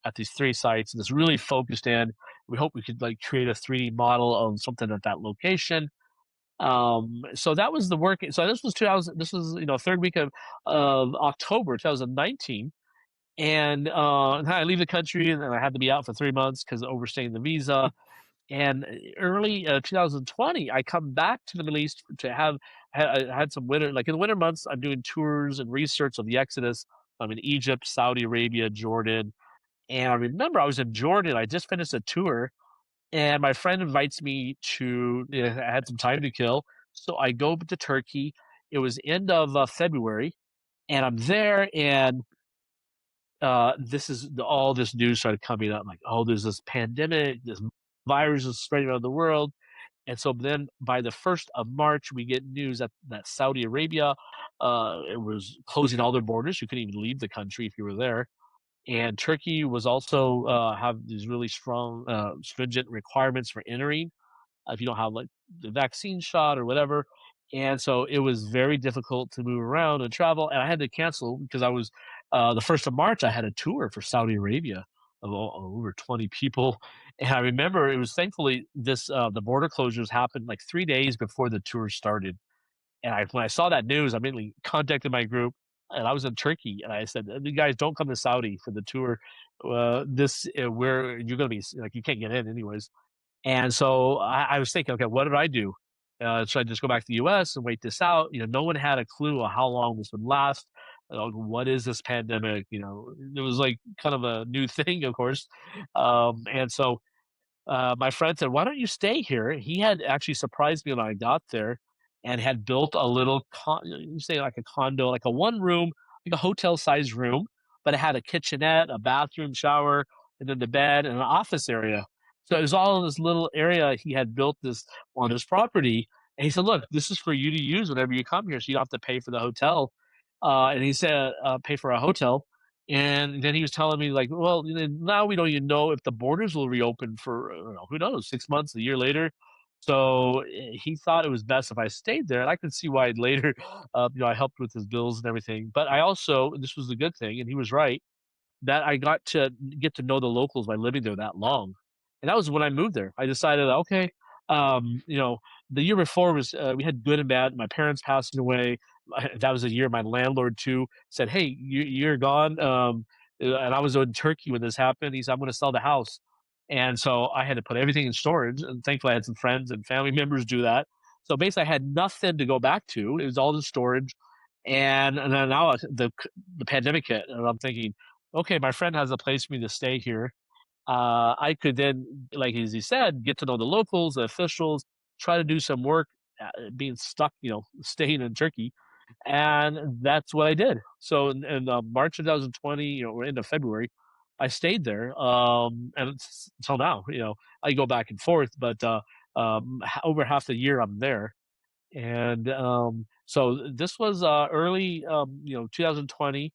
at these 3 sites, and it's really focused in. We hope we could, like, create a 3D model of something at that location. So that was the work. So this was, 3rd week of October 2019, and I leave the country, and then I had to be out for 3 months because of overstaying the visa. And early 2020, I come back to the Middle East to have I had some winter, like in the winter months. I'm doing tours and research of the Exodus. I'm in Egypt, Saudi Arabia, Jordan, and I remember I was in Jordan. I just finished a tour, and my friend invites me to. I had some time to kill, so I go to Turkey. It was end of February, and I'm there, and all this news started coming up, like, oh, there's this pandemic, this virus is spreading around the world. And so then by the 1st of March, we get news that Saudi Arabia, it was closing all their borders. You couldn't even leave the country if you were there. And Turkey was also have these really strong, stringent requirements for entering if you don't have like the vaccine shot or whatever. And so it was very difficult to move around and travel. And I had to cancel because I was the 1st of March, I had a tour for Saudi Arabia of over 20 people. And I remember it was thankfully the border closures happened like 3 days before the tour started. And when I saw that news, I immediately contacted my group, and I was in Turkey, and I said, "You guys don't come to Saudi for the tour. Where you're going to be like, you can't get in anyways." And so I was thinking, okay, what did I do? Should I just go back to the US and wait this out? No one had a clue of how long this would last. What is this pandemic? It was like kind of a new thing, of course. And so my friend said, "Why don't you stay here?" He had actually surprised me when I got there, and had built a little you say like a condo, like a one room, like a hotel size room, but it had a kitchenette, a bathroom, shower, and then the bed and an office area. So it was all in this little area he had built this on his property. And he said, "Look, this is for you to use whenever you come here, so you don't have to pay for the hotel." And he said, "Pay for a hotel." And then he was telling me like, "Well, now we don't even know if the borders will reopen for, who knows, 6 months, a year later." So he thought it was best if I stayed there, and I could see why later. I helped with his bills and everything. But I also, this was a good thing, and he was right, that I got to get to know the locals by living there that long. And that was when I moved there. I decided, okay, um, you know, the year before was we had good and bad. My parents passing away. That was a year my landlord too said, "Hey, you're gone." And I was in Turkey when this happened. He said, "I'm going to sell the house," and so I had to put everything in storage. And thankfully, I had some friends and family members do that. So basically, I had nothing to go back to. It was all in storage. And then now the pandemic hit, and I'm thinking, okay, my friend has a place for me to stay here. I could then, like as he said, get to know the locals, the officials, try to do some work, being stuck, staying in Turkey. And that's what I did. So in March of 2020, or into February, I stayed there. And until now, I go back and forth, but over half the year I'm there. And so this was early, 2020.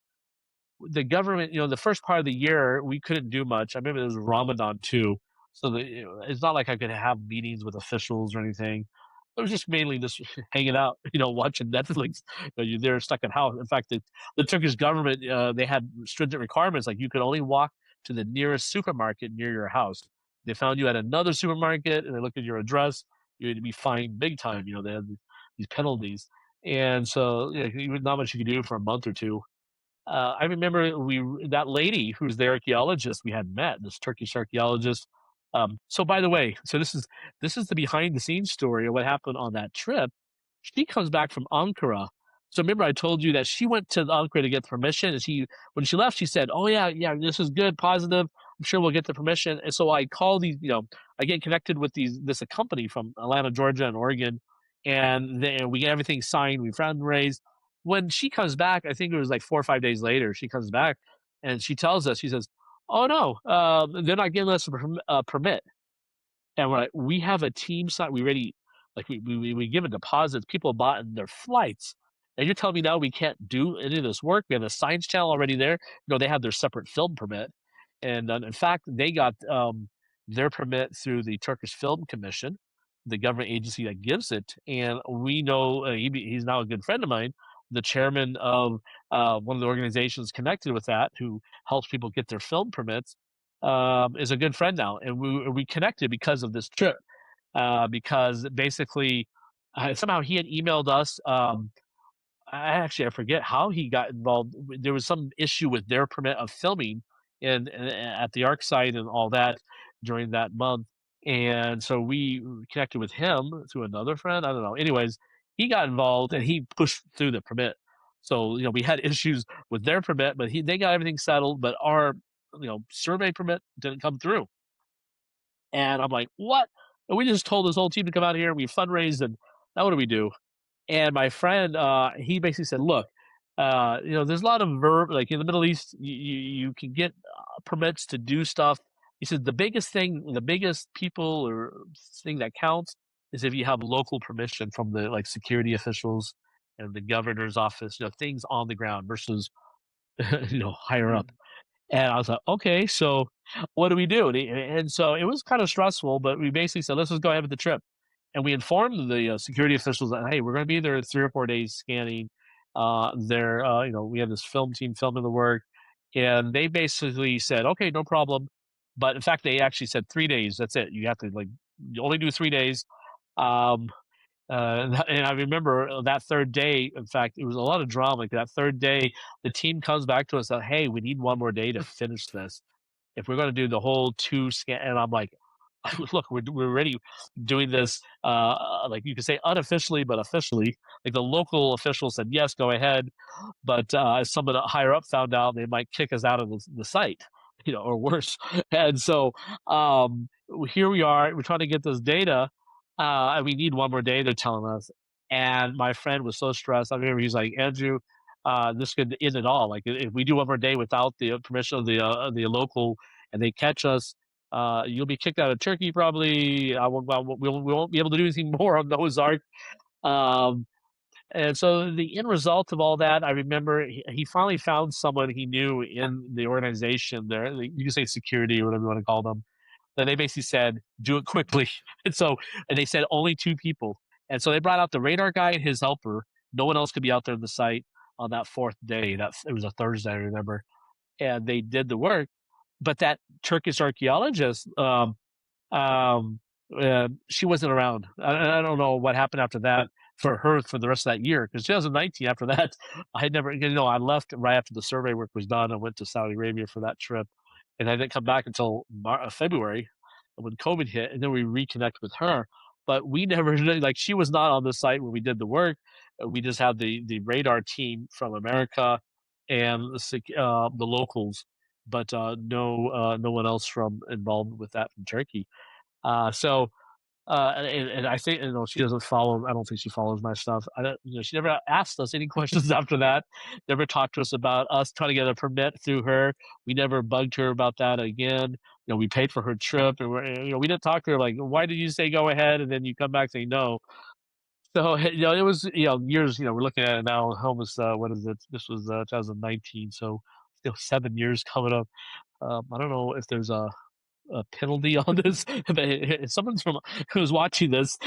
The government, the first part of the year, we couldn't do much. I remember it was Ramadan too, so it's not like I could have meetings with officials or anything. It was just mainly just hanging out, watching Netflix. They're stuck at house. In fact, the Turkish government, they had stringent requirements, like you could only walk to the nearest supermarket near your house. They found you at another supermarket and they looked at your address, you had to be fined big time. They had these penalties, and so not much you could do for a month or two. I remember that lady who's the archaeologist we had met, this Turkish archaeologist. So by the way, so this is the behind the scenes story of what happened on that trip. She comes back from Ankara. So remember, I told you that she went to Ankara to get permission, and when she left, she said, "Oh yeah, yeah, this is good, positive. I'm sure we'll get the permission." And so I called these, I get connected with this a company from Atlanta, Georgia, and Oregon, and we get everything signed. We fundraised. When she comes back, I think it was like 4 or 5 days later. She comes back and she tells us, she says, "Oh no, they're not giving us a permit." And we're like, "We have a team site. We already like we give a deposits. People bought in their flights, and you're telling me now we can't do any of this work? We have a science channel already there. No, they have their separate film permit, and in fact, they got their permit through the Turkish Film Commission, the government agency that gives it. And we know he's now a good friend of mine, the chairman of one of the organizations connected with that, who helps people get their film permits, is a good friend now, and we connected because of this trip. Because basically, somehow he had emailed us. I forget how he got involved. There was some issue with their permit of filming at the Arc site and all that during that month, and so we connected with him through another friend. I don't know. Anyways, he got involved and he pushed through the permit. So we had issues with their permit, but they got everything settled. But our survey permit didn't come through, and I'm like, what? And we just told this whole team to come out here. We fundraised, and now what do we do? And my friend, he basically said, "Look, there's a lot of verb like in the Middle East, you can get permits to do stuff." He said, the biggest people or thing that counts is if you have local permission from the like security officials and the governor's office, things on the ground versus higher up." Mm. And I was like, "Okay, so what do we do?" And so it was kind of stressful, but we basically said, "Let's just go ahead with the trip." And we informed the security officials that, hey, we're going to be there 3 or 4 days scanning. We have this film team filming the work, and they basically said, okay, no problem. But in fact, they actually said 3 days. That's it. You have to you only do 3 days. Um, and I remember that third day. In fact, it was a lot of drama. Like that third day, the team comes back to us that, hey, we need one more day to finish this if we're going to do the whole two scan. And I'm like, look, we're already doing this, like you could say unofficially, but officially. Like the local officials said, yes, go ahead. But as someone higher up found out, they might kick us out of the site, or worse. And so here we are. We're trying to get this data, and we need one more day. They're telling us. And my friend was so stressed. I remember he's like, Andrew, this could end it all. Like if we do one more day without the permission of the local, and they catch us, you'll be kicked out of Turkey probably. We won't be able to do anything more on those Ark. Um, and so the end result of all that, I remember he finally found someone he knew in the organization there. You can say security or whatever you want to call them. Then they basically said, do it quickly. And they said only two people. And so they brought out the radar guy and his helper. No one else could be out there in the site on that fourth day. It was a Thursday, I remember. And they did the work. But that Turkish archaeologist, um, she wasn't around. I don't know what happened after that for her for the rest of that year, because 2019, after that, I had never, I left right after the survey work was done. I went to Saudi Arabia for that trip, and I didn't come back until February when COVID hit, and then we reconnected with her. But we never, like, she was not on the site when we did the work. We just had the radar team from America and the locals, but no one else from involved with that from Turkey. So, and I think, she doesn't follow. I don't think she follows my stuff. I don't. She never asked us any questions after that. Never talked to us about us trying to get a permit through her. We never bugged her about that again. We paid for her trip, and we didn't talk to her like, why did you say go ahead and then you come back saying no? So it was years. We're looking at it now. Almost what is it? This was 2019, so still 7 years coming up. I don't know if there's a penalty on this. If someone's from who's watching this,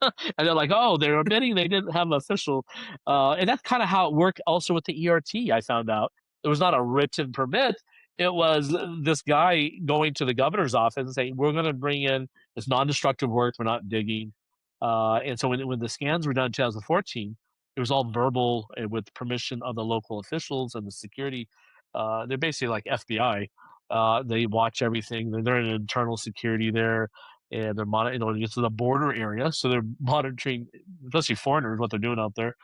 and they're like, "Oh, they're admitting they didn't have official," and that's kind of how it worked. Also with the ERT, I found out it was not a written permit. It was this guy going to the governor's office and saying, "We're going to bring in this non-destructive work. We're not digging." And so when the scans were done in 2014, it was all verbal and with permission of the local officials and the security. They're basically like FBI. They watch everything. They're in internal security there, and they're monitoring. It's the border area, so they're monitoring, especially foreigners, what they're doing out there.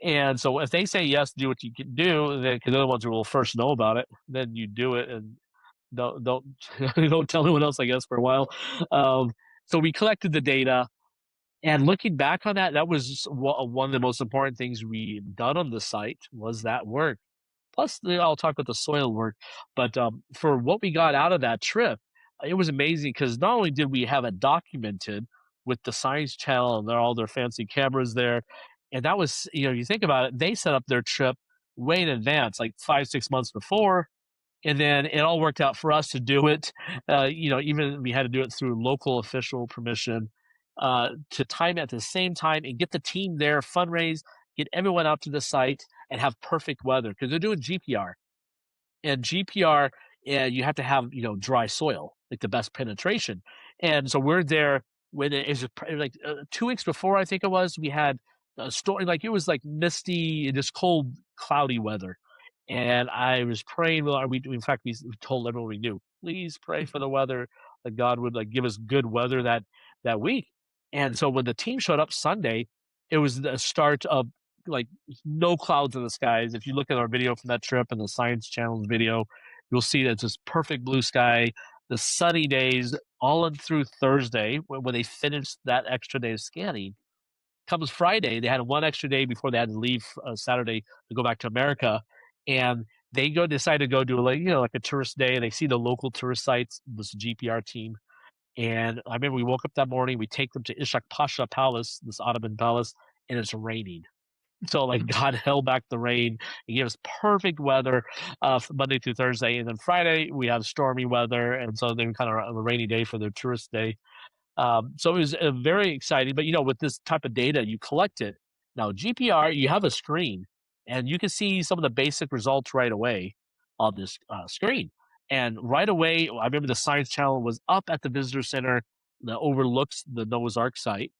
And so, if they say yes, do what you can do, then because they're the ones who will first know about it, then you do it. And don't don't tell anyone else, I guess, for a while. Um, so we collected the data, and looking back on that, that was one of the most important things we done on the site was that work. Plus, I'll talk about the soil work, but for what we got out of that trip, it was amazing because not only did we have it documented with the Science Channel and all their fancy cameras there, and that was, you think about it, they set up their trip way in advance, like 5, 6 months before, and then it all worked out for us to do it. Even we had to do it through local official permission to time at the same time and get the team there, fundraise, get everyone out to the site, and have perfect weather because they're doing GPR. And GPR, you have to have dry soil, like the best penetration. And so we're there when it is like 2 weeks before, I think it was. We had a storm, like it was like misty, just cold, cloudy weather. And I was praying. Well, in fact, we told everyone we knew, please pray for the weather that God would like give us good weather that week. And so when the team showed up Sunday, it was the start of like no clouds in the skies. If you look at our video from that trip and the Science Channel's video, you'll see that it's just perfect blue sky, the sunny days, all in through Thursday when they finished that extra day of scanning. Comes Friday, they had one extra day before they had to leave Saturday to go back to America, and they decide to go do like a tourist day, and they see the local tourist sites. This GPR team, and I remember we woke up that morning, we take them to Ishak Pasha Palace, this Ottoman palace, and it's raining. So like God held back the rain. He gave us perfect weather Monday through Thursday, and then Friday we have stormy weather, and so then kind of a rainy day for their tourist day. So it was very exciting. But with this type of data, you collect it. Now GPR, you have a screen, and you can see some of the basic results right away on this screen. And right away, I remember the Science Channel was up at the visitor center that overlooks the Noah's Ark site,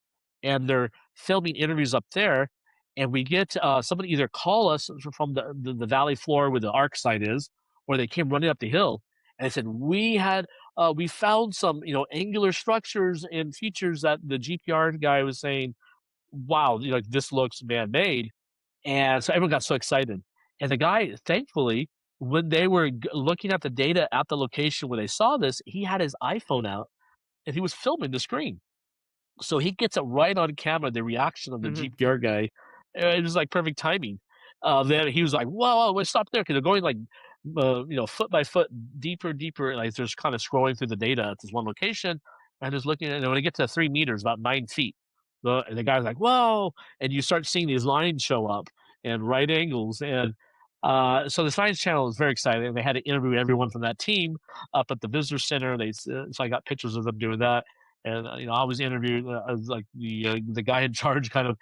and they're filming interviews up there. And we get somebody either call us from the valley floor where the Ark site is, or they came running up the hill and they said we found some, angular structures and features that the GPR guy was saying, wow, this looks man-made. And so everyone got so excited. And the guy, thankfully, when they were looking at the data at the location where they saw this, he had his iPhone out and he was filming the screen. So he gets it right on camera, the reaction of the Hmm. GPR guy. It was like perfect timing. Then he was like, "Whoa, whoa, stop there!" Because they're going like, foot by foot, deeper, deeper. Like just kind of scrolling through the data at this one location, and just looking at it. And when it gets to 3 meters, about 9 feet, the guy's like, "Whoa!" And you start seeing these lines show up and right angles, and so the Science Channel was very exciting. They had to interview everyone from that team up at the visitor center. So I got pictures of them doing that, and I was interviewed as like the guy in charge, kind of.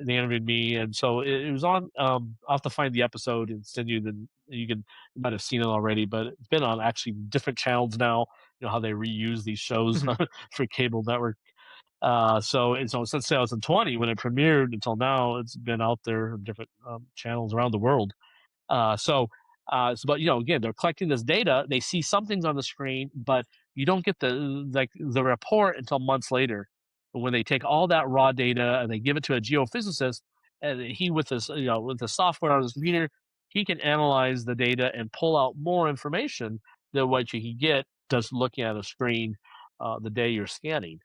They interviewed me, and so it was on. I'll have to find the episode and send you the. You might have seen it already, but it's been on actually different channels now. You know how they reuse these shows Hmm. for cable network. So since 2020 when it premiered until now, it's been out there on different channels around the world. But again, they're collecting this data. They see some things on the screen, but you don't get the report until months later, when they take all that raw data and they give it to a geophysicist, and he with this with the software on his computer, he can analyze the data and pull out more information than what you can get just looking at a screen the day you're scanning.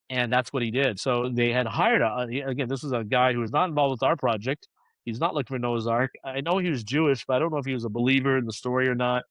And that's what he did. So they had hired again, this was a guy who was not involved with our project. He's not looking for Noah's Ark. I know he was Jewish, but I don't know if he was a believer in the story or not.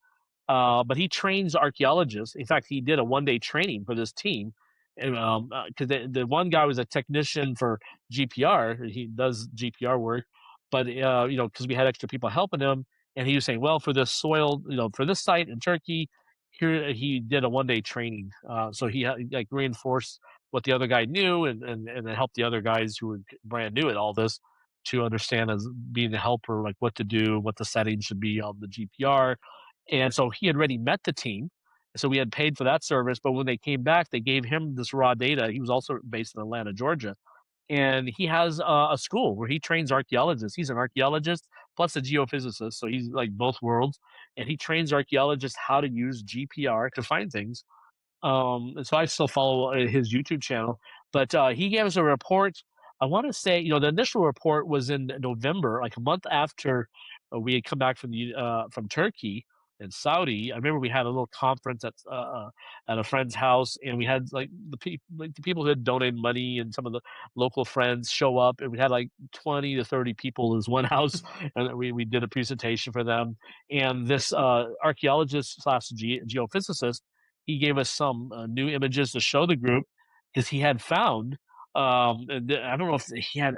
But he trains archaeologists. In fact, he did a 1 day training for this team. Because the one guy was a technician for GPR. He does GPR work, but because we had extra people helping him, and he was saying, well, for this soil, for this site in Turkey, here he did a 1 day training. So he like reinforced what the other guy knew, and then helped the other guys who were brand new at all this to understand as being a helper, like what to do, what the settings should be on the GPR. And so he had already met the team. So we had paid for that service. But when they came back, they gave him this raw data. He was also based in Atlanta, Georgia. And he has a school where he trains archaeologists. He's an archaeologist plus a geophysicist. So he's like both worlds. And he trains archaeologists how to use GPR to find things. And so I still follow his YouTube channel, but he gave us a report. I want to say, the initial report was in November, like a month after we had come back from Turkey. in Saudi. I remember we had a little conference at a friend's house, and we had like the people who had donated money and some of the local friends show up, and we had like 20 to 30 people in this one house, and we did a presentation for them. And this archaeologist slash geophysicist, he gave us some new images to show the group because he had found. I don't know if he had.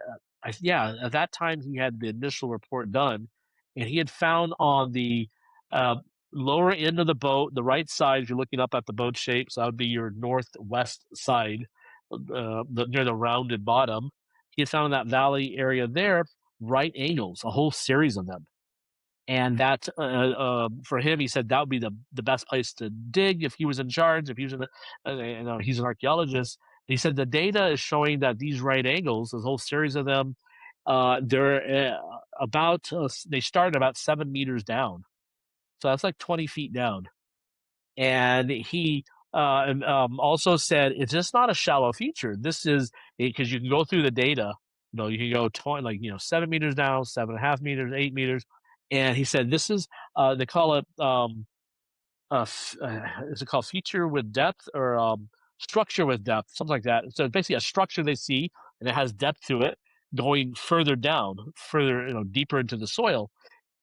Yeah, at that time he had the initial report done, and he had found on the uh, lower end of the boat, the right side, if you're looking up at the boat shape, so that would be your northwest side, near the rounded bottom. He had found in that valley area there right angles, a whole series of them. And that, for him, he said that would be the best place to dig if he was in charge. If he was he's an archaeologist. He said the data is showing that these right angles, this whole series of them, they're they start about 7 meters down, so that's like 20 feet down. And he also said it's just not a shallow feature. This is because you can go through the data. You can go 20, 7 meters down, 7.5 meters, 8 meters. And he said this is they call it is it called feature with depth or structure with depth, something like that. So it's basically a structure they see and it has depth to it, going further down, further deeper into the soil,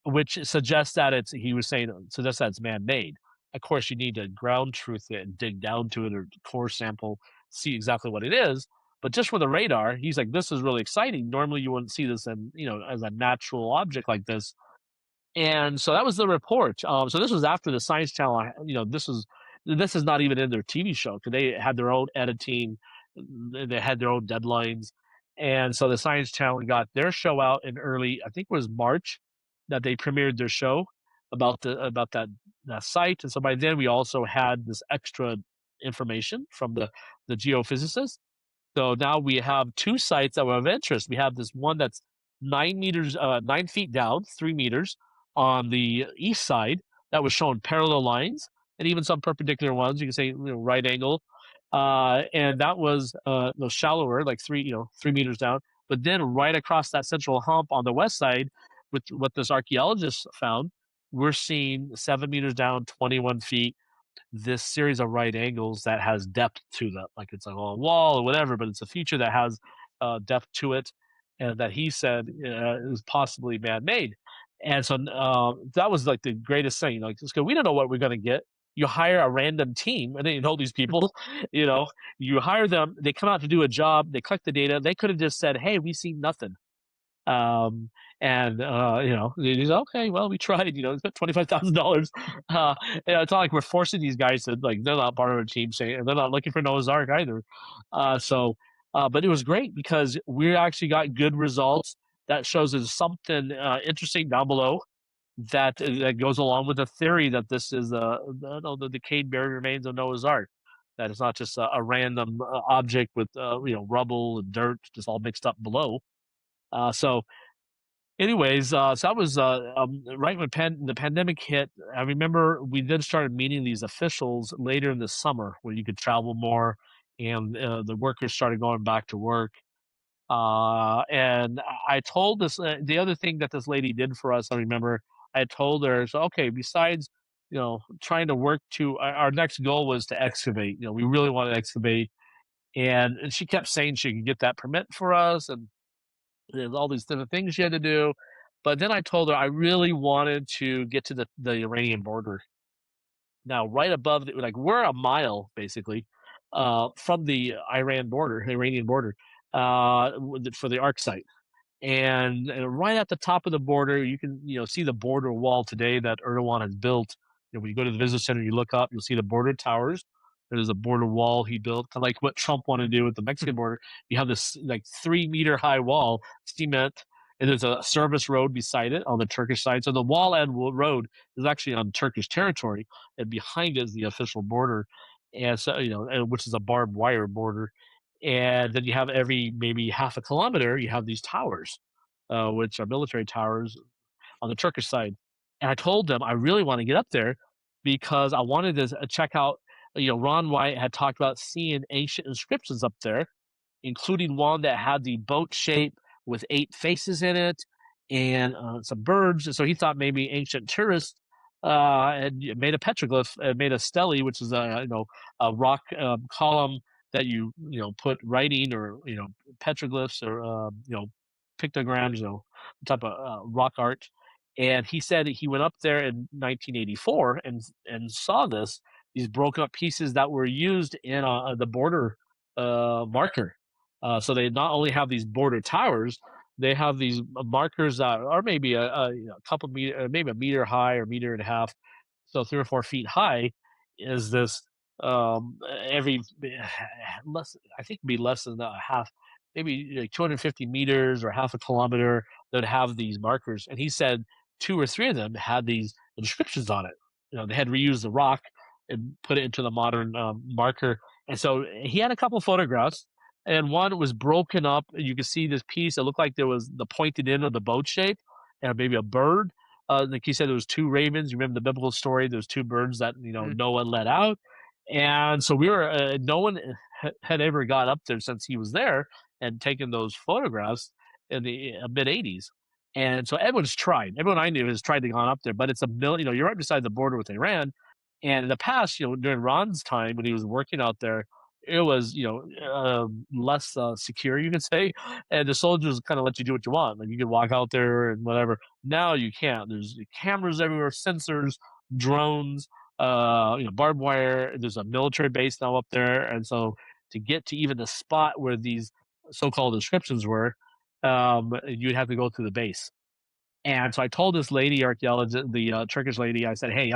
which suggests that he was saying, suggests that it's man-made. Of course, you need to ground truth it and dig down to it or core sample, see exactly what it is. But just with a radar, he's like, this is really exciting. Normally, you wouldn't see this as a natural object like this. And so that was the report. So this was after the Science Channel. This is not even in their TV show because they had their own editing, they had their own deadlines, and so the Science Channel got their show out in early, I think it was March, that they premiered their show about that site. And so by then we also had this extra information from the geophysicists. So now we have two sites that were of interest. We have this one that's 9 meters, 9 feet down, 3 meters on the east side that was showing parallel lines and even some perpendicular ones. You can say right angle, and that was shallower, like 3 meters down. But then right across that central hump on the west side, with what this archaeologist found, we're seeing 7 meters down, 21 feet, this series of right angles that has depth to them, like it's like a wall or whatever, but it's a feature that has depth to it, and that he said is possibly man-made. And so that was like the greatest thing. Like, we don't know what we're going to get. You hire a random team, and then you know these people. You hire them. They come out to do a job. They collect the data. They could have just said, "Hey, we see nothing." Um, and he's okay. Well, we tried. It's got $25,000. It's not like we're forcing these guys to like. They're not part of a team, saying they're not looking for Noah's Ark either. But it was great because we actually got good results. That shows there's something interesting down below that goes along with the theory that this is the decayed buried remains of Noah's Ark. That it's not just a random object with rubble and dirt just all mixed up below. So anyways, so that was right when the pandemic hit. I remember we then started meeting these officials later in the summer where you could travel more, and the workers started going back to work. And I told this the other thing that this lady did for us. I remember I told her, so okay, besides trying to work to our next goal was to excavate. We really want to excavate, and she kept saying she could get that permit for us, and there's all these different things she had to do. But then I told her I really wanted to get to the Iranian border. Now, right above, like we're a mile basically from the Iranian border, for the ARC site. And right at the top of the border, you can see the border wall today that Erdogan has built. When you go to the visitor center, you look up, you'll see the border towers. There's a border wall he built, kind of like what Trump wanted to do with the Mexican border. You have this like 3 meter high wall, cement, and there's a service road beside it on the Turkish side. So the wall and road is actually on Turkish territory, and behind it is the official border, and so which is a barbed wire border. And then you have every maybe half a kilometer, you have these towers, which are military towers on the Turkish side. And I told them I really want to get up there because I wanted to check out. Ron White had talked about seeing ancient inscriptions up there, including one that had the boat shape with 8 faces in it and some birds. And so he thought maybe ancient tourists and it made a petroglyph. It made a stele, which is a rock column that put writing or petroglyphs or pictograms, type of rock art. And he said he went up there in 1984 and saw these broken up pieces that were used in the border marker. So they not only have these border towers, they have these markers that are maybe a couple meter, maybe a meter high or meter and a half, so 3 or 4 feet high. Is this every less? I think it'd be less than a half, maybe like 250 meters or half a kilometer that would have these markers. And he said two or three of them had these inscriptions on it. They had reused the rock and put it into the modern marker. And so he had a couple photographs, and one was broken up. You could see this piece. It looked like there was the pointed end of the boat shape, and maybe a bird. Like he said, there was two ravens. You remember the biblical story? There's two birds that Mm, Noah let out, and so we were. No one had ever got up there since he was there and taken those photographs in the mid '80s. And so everyone's tried. Everyone I knew has tried to go up there, but it's a million. You're right beside the border with Iran, and in the past, during Ron's time when he was working out there, it was less secure, you could say, and the soldiers kind of let you do what you want. Like you could walk out there and whatever. Now you can't. There's cameras everywhere, sensors, drones, barbed wire. There's a military base now up there, and so to get to even the spot where these so-called inscriptions were, you'd have to go through the base. And so I told this lady archaeologist, the Turkish lady, I said, "Hey,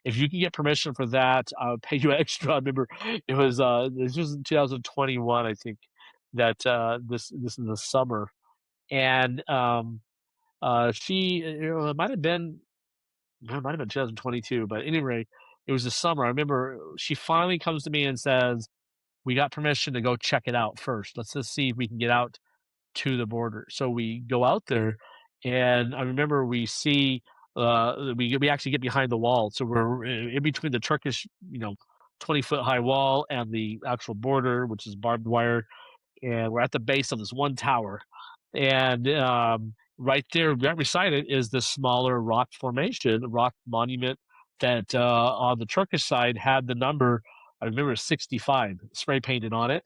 if you can get permission for that, I'll pay you extra." I remember this was in 2021, I think, that this is the summer, and it might have been 2022, but anyway, it was the summer. I remember she finally comes to me and says, "We got permission to go check it out first. Let's just see if we can get out to the border." So we go out there, and I remember we actually get behind the wall. So we're in between the Turkish, 20-foot high wall and the actual border, which is barbed wire, and we're at the base of this one tower. And right there, right beside it, is this smaller rock formation, rock monument that on the Turkish side had the number. I remember 65 spray painted on it,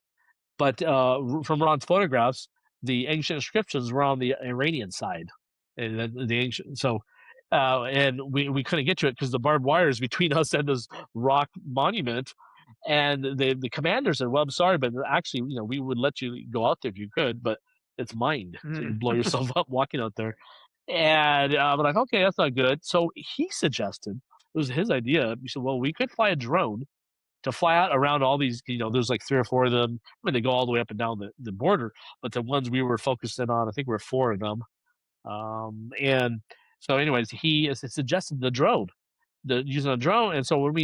but from Ron's photographs, the ancient inscriptions were on the Iranian side, and the ancient. So, and we couldn't get to it because the barbed wire is between us and this rock monument. And the commander said, "Well, I'm sorry, but actually, we would let you go out there if you could, but it's mined, so you mm, blow yourself up walking out there." And I'm like, "Okay, that's not good." So he suggested, it was his idea. He said, "Well, we could fly a drone to fly out around all these, there's like 3 or 4 of them. I mean, they go all the way up and down the border, but the ones we were focused in on, I think we were 4 of them." And so, anyways, he suggested the drone, using a drone. And so when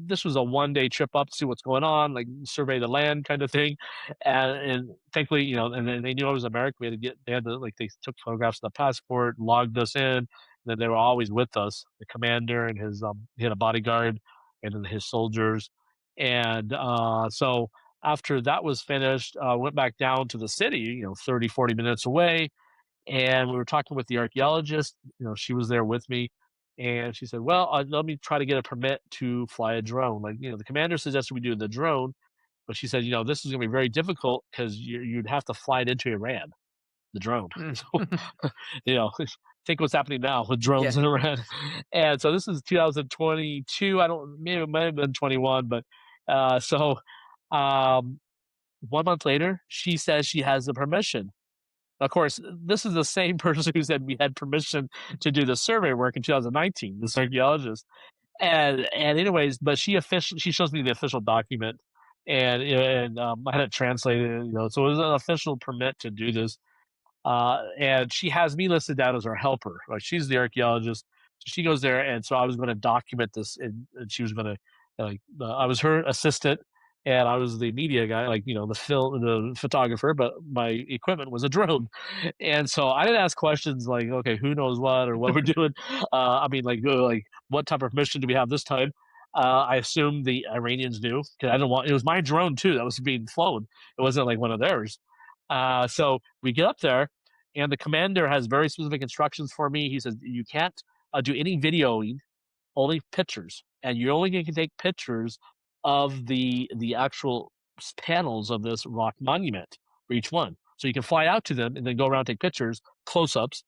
this was a 1 day trip up to see what's going on, like survey the land kind of thing. And thankfully, and then they knew I was American. They had to, like, they took photographs of the passport, logged us in. And then they were always with us, the commander and he had a bodyguard and then his soldiers. And so after that was finished, went back down to the city, 30, 40 minutes away, and we were talking with the archaeologist. She was there with me, and she said, "Well, let me try to get a permit to fly a drone." Like, the commander suggested we do the drone, but she said, "This is going to be very difficult because you'd have to fly it into Iran, the drone." mm. So, think what's happening now with Yeah. drones in Iran. And so this is 2022. I don't, maybe it might have been 21, but so um, 1 month later, she says she has the permission. Of course, this is the same person who said we had permission to do the survey work in 2019, this archaeologist. And anyways, but she shows me the official document, and I had it translated, so it was an official permit to do this. And she has me listed down as her helper. Like, she's the archaeologist, so she goes there, and so I was going to document this, and she was going to, like, I was her assistant, and I was the media guy, like, the photographer, but my equipment was a drone. And so I didn't ask questions like, okay, who knows what or what we're doing. I mean, like what type of permission do we have this time? I assumed the Iranians knew because I didn't want. It was my drone too that was being flown. It wasn't like one of theirs. So we get up there, and the commander has very specific instructions for me. He says, "You can't do any videoing. only pictures, and you're only going to take pictures of the actual panels of this rock monument for each one. So you can fly out to them and then go around and take pictures, close ups,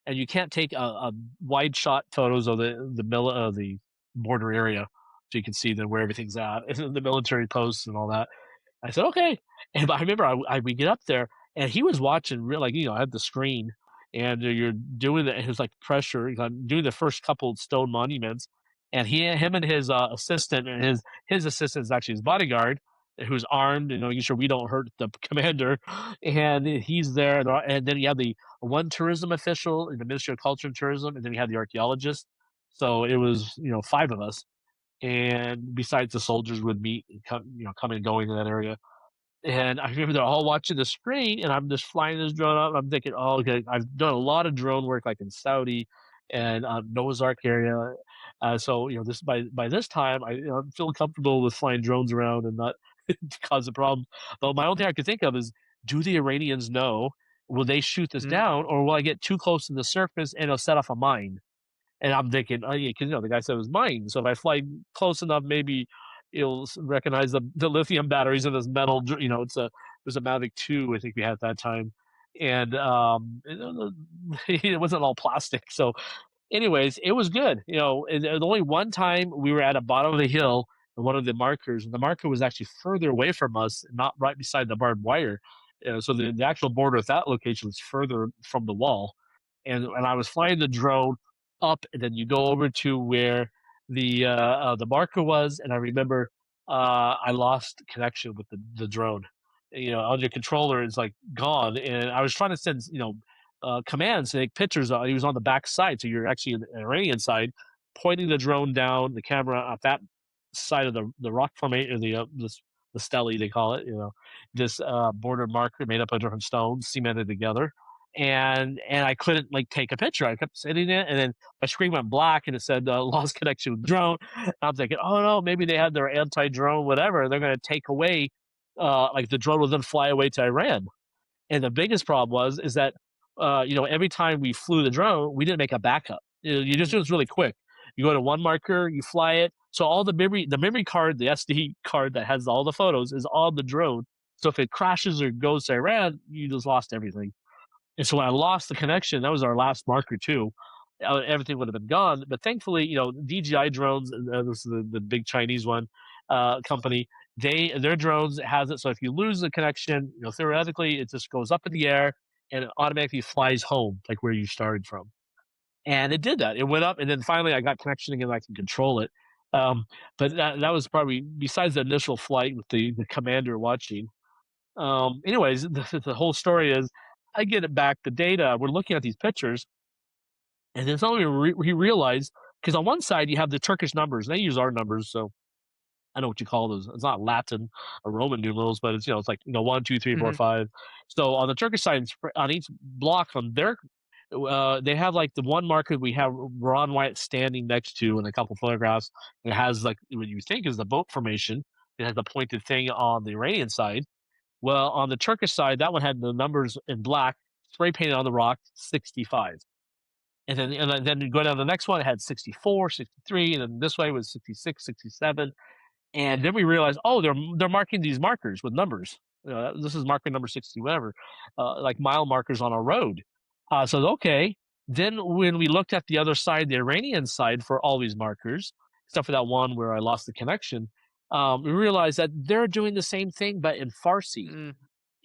and you can't take a wide shot photos of the border area, so you can see then where everything's at, the military posts and all that. I said, "Okay." And I remember we get up there, and he was watching real like, I had the screen, and you're doing it his, like, pressure, doing the first couple stone monuments, and him and his, assistant, and his assistant is actually his bodyguard, who's armed, making sure we don't hurt the commander, and he's there, and then you have the one tourism official in the Ministry of Culture and Tourism, and then you have the archaeologist. So it was, 5 of us, and besides the soldiers would meet and coming and going in that area. And I remember they're all watching the screen, and I'm just flying this drone up. I'm thinking, "Oh, okay." I've done a lot of drone work, like in Saudi and Noah's Ark area. So this by this time, I'm feeling comfortable with flying drones around and not cause a problem. But my only thing I could think of is, do the Iranians know? Will they shoot this Mm, down, or will I get too close to the surface and it'll set off a mine? And I'm thinking, "Oh, yeah," 'cause, the guy said it was mine, so if I fly close enough, maybe it'll recognize the lithium batteries in this metal it was a Mavic 2, I think we had at that time, and, it wasn't all plastic, so anyways, it was good, and the only one time we were at a bottom of the hill, and one of the markers, and the marker was actually further away from us, not right beside the barbed wire, so the actual border at that location was further from the wall, and I was flying the drone up, and then you go over to where the marker was, and I remember, I lost connection with the drone. On your controller is, like, gone, and I was trying to send, commands to take pictures. He was on the back side, so you're actually in the Iranian side, pointing the drone down, the camera at that side of the rock formation, the stele they call it. This border marker made up of different stones cemented together, and I couldn't like take a picture. I kept sitting it, and then my screen went black, and it said lost connection with drone. And I'm thinking, oh no, maybe they had their anti drone, whatever. And they're going to take away, like the drone will then fly away to Iran. And the biggest problem is that, every time we flew the drone, we didn't make a backup. You just do mm, this really quick. You go to one marker, you fly it. So all the memory card, the SD card that has all the photos is on the drone. So if it crashes or goes to Iran, you just lost everything. And so when I lost the connection, that was our last marker too. Everything would have been gone. But thankfully, DJI drones, this is the big Chinese one company. Their drones has it. So if you lose the connection, theoretically, it just goes up in the air and it automatically flies home, like where you started from. And it did that. It went up, and then finally I got connection again. I can control it. Um, but that was probably besides the initial flight with the commander watching. Anyways, the whole story is I get it back the data. We're looking at these pictures, and then suddenly we realize because on one side you have the Turkish numbers, and they use our numbers, so I know what you call those. It's not Latin or Roman numerals, but it's like 1, 2, 3, 4, mhm, 5. So on the Turkish side, on each block on their they have like the one marker we have Ron White standing next to in a couple photographs. It has like what you think is the boat formation. It has the pointed thing on the Iranian side. Well, on the Turkish side, that one had the numbers in black, spray painted on the rock, 65. And then you go down to the next one, it had 64, 63, and then this way was 66, 67. And then we realized, oh, they're marking these markers with numbers. This is marker number 60, whatever, like mile markers on a road. So okay. Then when we looked at the other side, the Iranian side, for all these markers, except for that one where I lost the connection, we realized that they're doing the same thing, but in Farsi,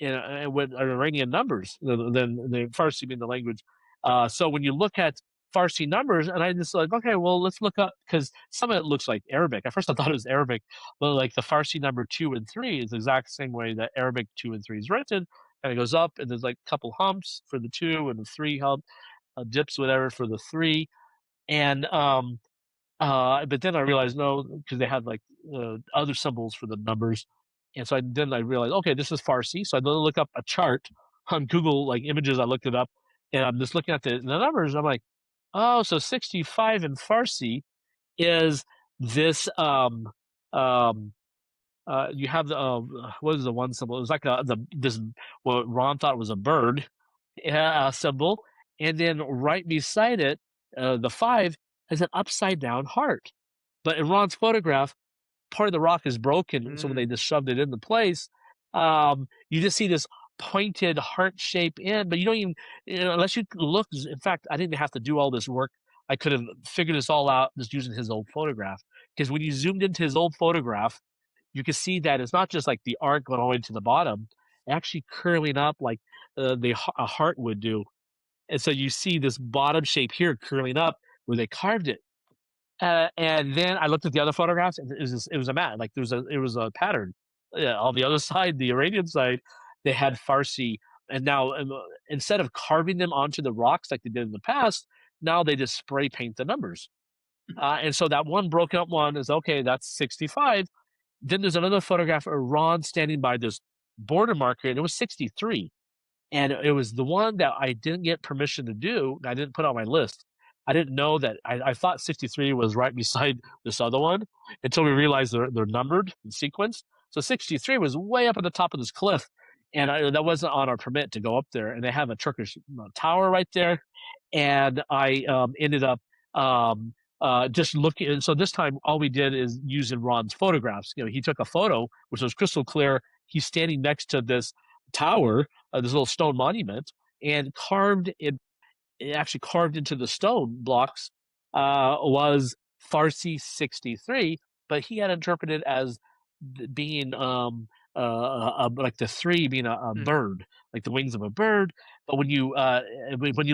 mm, with Iranian numbers than the Farsi being the language. So when you look at Farsi numbers, and I just like, okay, well, let's look up because some of it looks like Arabic. At first, I thought it was Arabic, but like the Farsi number 2 and 3 is the exact same way that Arabic 2 and 3 is written. And it goes up, and there's like a couple humps for the 2 and the 3 hump, dips, whatever for the 3. And but then I realized no, because they had like other symbols for the numbers, and so then I realized okay, this is Farsi. So I then look up a chart on Google, like images. I looked it up, and I'm just looking at the numbers. I'm like, oh, so 65 in Farsi is this. Um, you have the what is the one symbol? It was like this what Ron thought was a bird symbol, and then right beside it, the 5 as an upside down heart. But in Ron's photograph, part of the rock is broken, so when they Mm. just shoved it into place, you just see this pointed heart shape in, but you don't even, unless you look. In fact, I didn't have to do all this work. I could have figured this all out just using his old photograph. Because when you zoomed into his old photograph, you can see that it's not just like the arc going all the way to the bottom, actually curling up like a heart would do. And so you see this bottom shape here curling up where they carved it. And then I looked at the other photographs, and it was a mat. Like it was a pattern. Yeah, on the other side, the Iranian side, they had Farsi, and now instead of carving them onto the rocks like they did in the past, now they just spray paint the numbers. And so that one broken up one is okay. That's 65. Then there's another photograph of Ron standing by this border marker, and it was 63. And it was the one that I didn't get permission to do. I didn't put on my list. I didn't know that. I thought 63 was right beside this other one until we realized they're numbered and sequenced. So 63 was way up at the top of this cliff, and that wasn't on our permit to go up there. And they have a Turkish tower right there, and I ended up just looking. And so this time, all we did is using Ron's photographs. He took a photo which was crystal clear. He's standing next to this tower, this little stone monument, and it actually carved into the stone blocks, was Farsi 63, but he had interpreted as being like the three being a Mm. bird, like the wings of a bird. But when you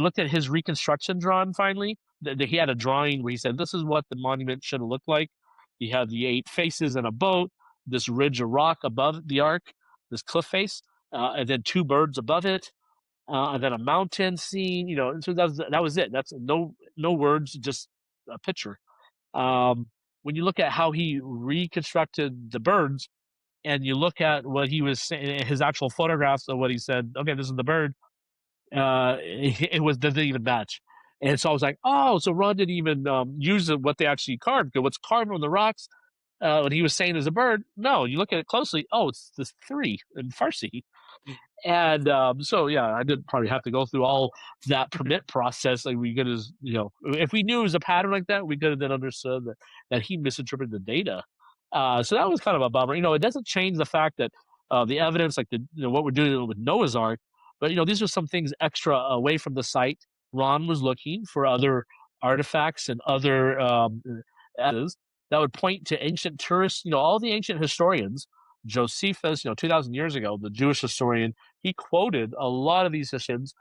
looked at his reconstruction drawing, finally, he had a drawing where he said, "This is what the monument should have looked like." He had the 8 faces and a boat, this ridge of rock above the arc, this cliff face, and then two birds above it, and then a mountain scene. So that was it. That's no words, just a picture. When you look at how he reconstructed the birds, and you look at what he was saying, his actual photographs of what he said, okay, this is the bird. It was doesn't even match. And so I was like, oh, so Ron didn't even use what they actually carved. Because what's carved on the rocks, what he was saying is a bird. No, you look at it closely. Oh, it's this three in Farsi. And so, yeah, I did probably have to go through all that permit process. Like we could have, if we knew it was a pattern like that, we could have then understood that he misinterpreted the data. So that was kind of a bummer. It doesn't change the fact that the evidence, like what we're doing with Noah's Ark, but these are some things extra away from the site. Ron was looking for other artifacts and other evidences that would point to ancient tourists. All the ancient historians, Josephus, 2,000 years ago, the Jewish historian, he quoted a lot of these historians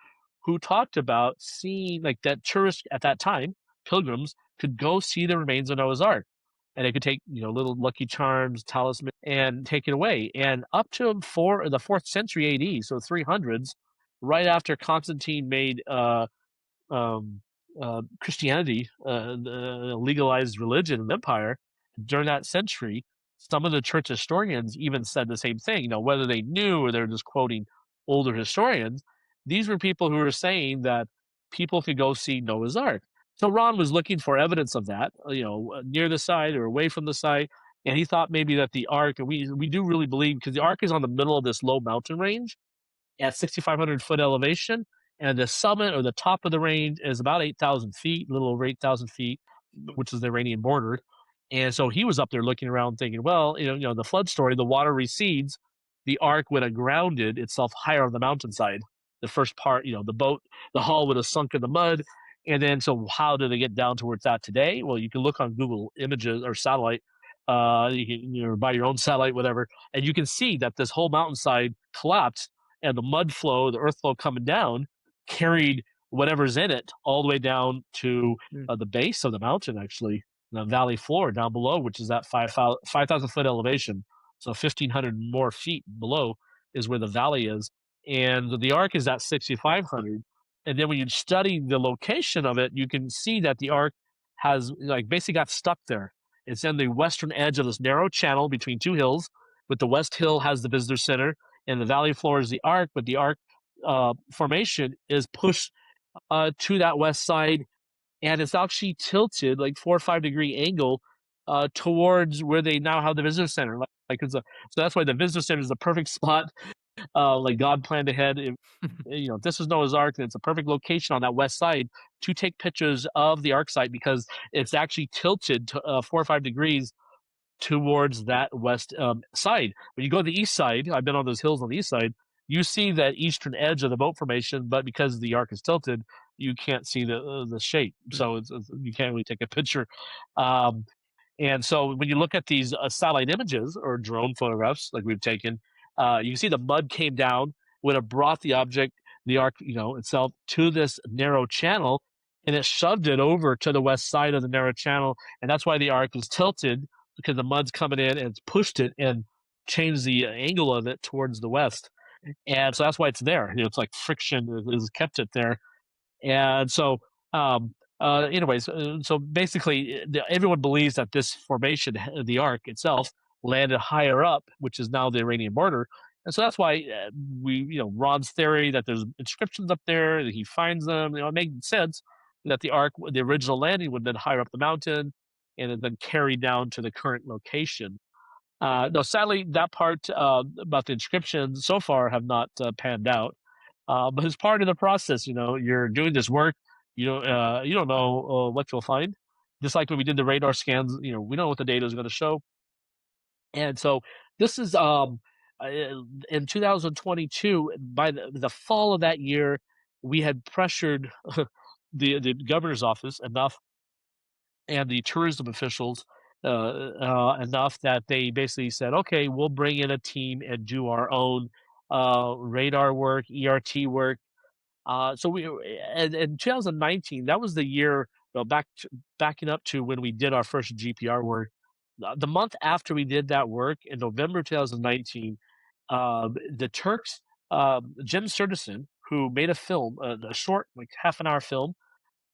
who talked about seeing like that tourists at that time, pilgrims, could go see the remains of Noah's Ark. And they could take, little lucky charms, talisman, and take it away. And up to the 4th century AD, so 300s, right after Constantine made um, Christianity the legalized religion in the empire, during that century, some of the church historians even said the same thing. Whether they knew or they're just quoting older historians, these were people who were saying that people could go see Noah's Ark. So Ron was looking for evidence of that, near the site or away from the site, and he thought maybe that the Ark, and we do really believe, because the Ark is on the middle of this low mountain range, at 6,500 foot elevation, and the summit or the top of the range is about 8,000 feet, a little over 8,000 feet, which is the Iranian border. And so he was up there looking around, thinking, well, the flood story, the water recedes, the ark would have grounded itself higher on the mountainside. The first part, the hull would have sunk in the mud. And then, so how did they get down to where it's at today? Well, you can look on Google Images or satellite, you can buy your own satellite, whatever, and you can see that this whole mountainside collapsed, and the mud flow, the earth flow coming down, carried whatever's in it all the way down to Mm. the base of the mountain, actually, the valley floor down below, which is at 5,000 foot elevation. So 1,500 more feet below is where the valley is. And the ark is at 6,500. And then when you study the location of it, you can see that the ark has like basically got stuck there. It's in the western edge of this narrow channel between two hills, but the west hill has the visitor center, and the valley floor is the arc, but the arc formation is pushed to that west side, and it's actually tilted like 4 or 5 degree angle towards where they now have the visitor center. Like it's a so that's why the visitor center is the perfect spot. Like God planned ahead. If this is Noah's Ark, and it's a perfect location on that west side to take pictures of the Ark site because it's actually tilted to 4 or 5 degrees towards that west side. When you go to the east side, I've been on those hills on the east side. You see that eastern edge of the boat formation, but because the arc is tilted, you can't see the shape. So you can't really take a picture. Um, and so when you look at these satellite images or drone photographs like we've taken, you can see the mud came down, would have brought the object, the arc, itself to this narrow channel, and it shoved it over to the west side of the narrow channel, and that's why the arc is tilted because the mud's coming in and it's pushed it and changed the angle of it towards the west, and so that's why it's there. It's like friction has kept it there, and so, so basically, everyone believes that this formation, the arc itself, landed higher up, which is now the Iranian border. And so that's why Ron's theory that there's inscriptions up there, that he finds them, it made sense that the arc, the original landing would have been higher up the mountain and then carried down to the current location. No, sadly, that part about the inscriptions so far have not panned out. But it's part of the process. You're doing this work. You don't know what you'll find. Just like when we did the radar scans, we don't know what the data is going to show. And so this is uh, in 2022. By the fall of that year, we had pressured the governor's office enough and the tourism officials enough that they basically said, okay, we'll bring in a team and do our own radar work, ERT work. So we and in 2019, that was the year, backing up to when we did our first GPR work. The month after we did that work in November 2019, the Turks, Jim Surdison, who made a film, a short, like half-an-hour film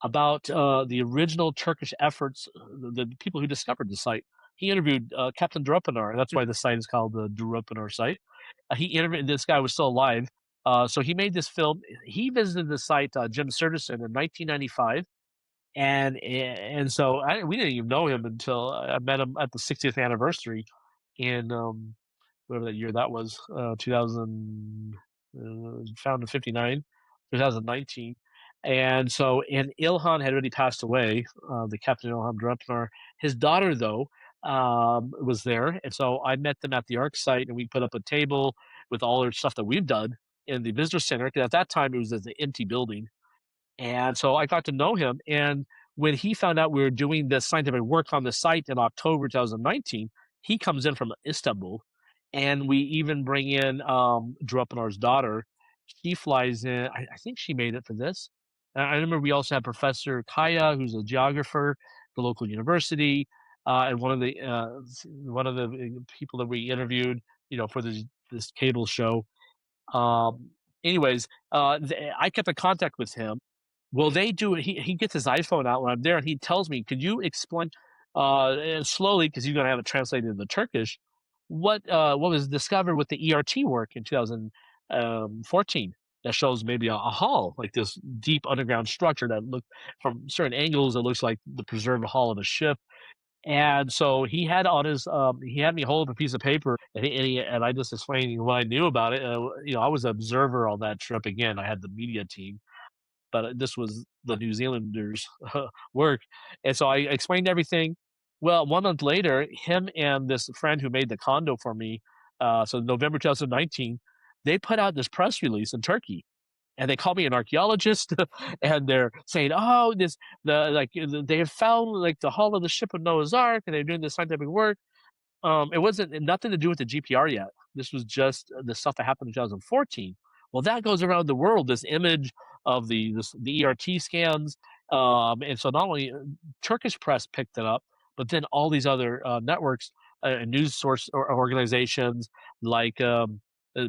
about the original Turkish efforts, the people who discovered the site. He interviewed Captain Durupinar, and that's why the site is called the Durupinar Site. He interviewed this guy was still alive, so he made this film. He visited the site, Jim Surdison, in 1995, and so we didn't even know him until I met him at the 60th anniversary in whatever that year that was, 2000, founded in 59, 2019. And Ilhan had already passed away, the Captain Ilhan Drepnar. His daughter, though, was there. And so I met them at the ARC site and we put up a table with all the stuff that we've done in the visitor center. Because at that time, it was an empty building. And so I got to know him. And when he found out we were doing this scientific work on the site in October 2019, he comes in from Istanbul. And we even bring in Drupinar's daughter. She flies in. I think she made it for this. I remember we also had Professor Kaya, who's a geographer, at the local university, and one of the people that we interviewed, for this cable show. Um, anyways, I kept in contact with him. Well, they do. He gets his iPhone out when I'm there, and he tells me, "Could you explain and slowly, because you're going to have it translated into Turkish, what was discovered with the ERT work in 2014 that shows maybe a hull, like this deep underground structure that look from certain angles, it looks like the preserved hull of a ship." And so he had me hold up a piece of paper, and I just explained what I knew about it. I was an observer on that trip. Again, I had the media team, but this was the New Zealanders' work. And so I explained everything. Well, 1 month later, him and this friend who made the condo for me, so November 2019, they put out this press release in Turkey, and they call me an archaeologist, and they're saying, "Oh, they have found like the hull of the ship of Noah's Ark, and they're doing this scientific work." It wasn't nothing to do with the GPR yet. This was just the stuff that happened in 2014. Well, that goes around the world. This image of the ERT scans, and so not only Turkish press picked it up, but then all these other networks and news source or organizations like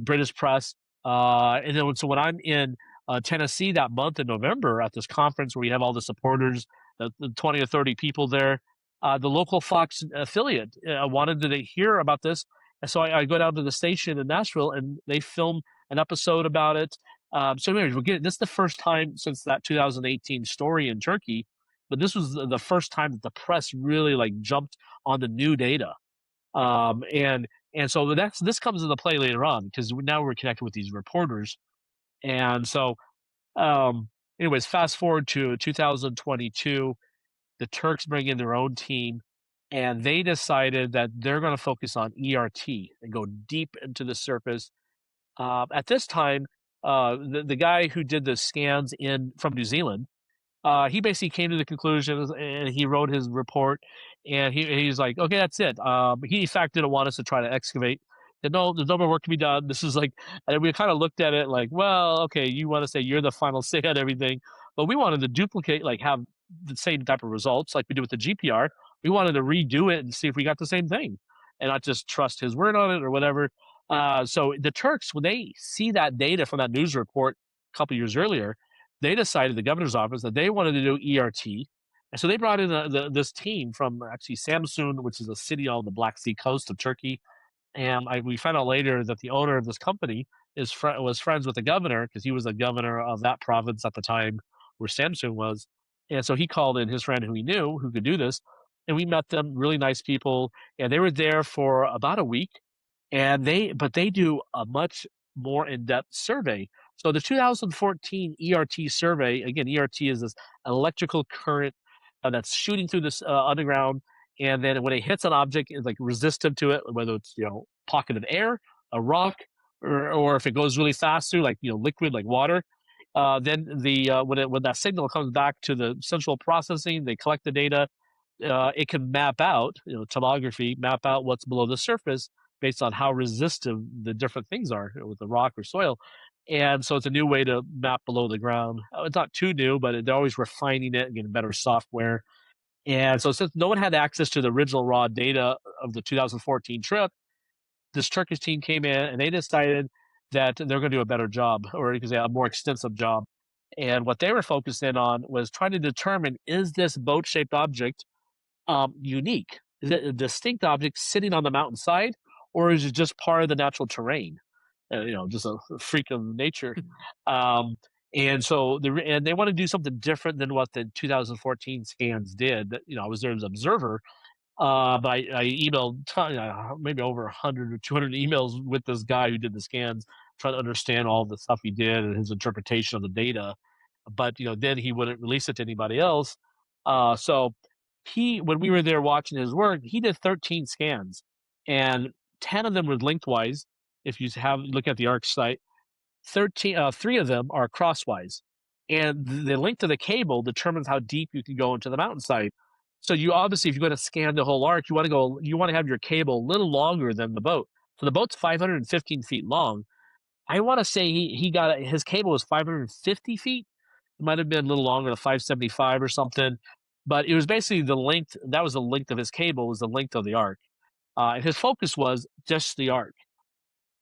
British press, and then so when I'm in Tennessee that month in November at this conference where we have all the supporters, the 20 or 30 people there, the local Fox affiliate wanted to hear about this. And so I go down to the station in Nashville and they film an episode about it. So, anyways, this is the first time since that 2018 story in Turkey, but this was the first time that the press really like jumped on the new data. And And so this comes into play later on because now we're connected with these reporters. And so, um, anyways, fast forward to 2022, the Turks bring in their own team, and they decided that they're going to focus on ERT and go deep into the surface. At this time, the guy who did the scans in from New Zealand, he basically came to the conclusions and he wrote his report, and he's like, okay, that's it. He in fact didn't want us to try to excavate. Said, no, there's no more work to be done. This is like, and we kind of looked at it like, well, okay, you want to say you're the final say on everything, but we wanted to duplicate, like have the same type of results like we did with the GPR. We wanted to redo it and see if we got the same thing, and not just trust his word on it or whatever. So the Turks, when they see that data from that news report a couple years earlier, they decided, the governor's office, that they wanted to do ERT. And so they brought in this team from actually Samsun, which is a city on the Black Sea coast of Turkey. And we found out later that the owner of this company was friends with the governor because he was the governor of that province at the time where Samsun was. And so he called in his friend who he knew who could do this. And we met them, really nice people. And they were there for about a week, and they do a much more in-depth survey. So the 2014 ERT survey, again, ERT is this electrical current that's shooting through this underground, and then when it hits an object, it's like resistive to it, whether it's pocket of air, a rock, or if it goes really fast through like liquid like water. Then when that signal comes back to the central processing, they collect the data. It can map out, tomography, map out what's below the surface based on how resistive the different things are with the rock or soil. And so it's a new way to map below the ground. It's not too new, but they're always refining it and getting better software. And so since no one had access to the original raw data of the 2014 trip, this Turkish team came in and they decided that they're going to do a better job, or you can say a more extensive job. And what they were focused in on was trying to determine, is this boat shaped object unique? Is it a distinct object sitting on the mountainside, or is it just part of the natural terrain? Just a freak of nature. Um, and so and they want to do something different than what the 2014 scans did. I was there as an observer, but I emailed maybe over 100 or 200 emails with this guy who did the scans, trying to understand all the stuff he did and his interpretation of the data. But then he wouldn't release it to anybody else. So when we were there watching his work, he did 13 scans, and 10 of them were lengthwise. If you look at the ARC site, 3 of them are crosswise, and the length of the cable determines how deep you can go into the mountainside. So you obviously, if you're going to scan the whole arc, you want to have your cable a little longer than the boat. So the boat's 515 feet long. I want to say he got his cable was 550 feet. It might have been a little longer, to 575 or something, but it was basically the length. That was the length of his cable, was the length of the arc. And his focus was just the arc.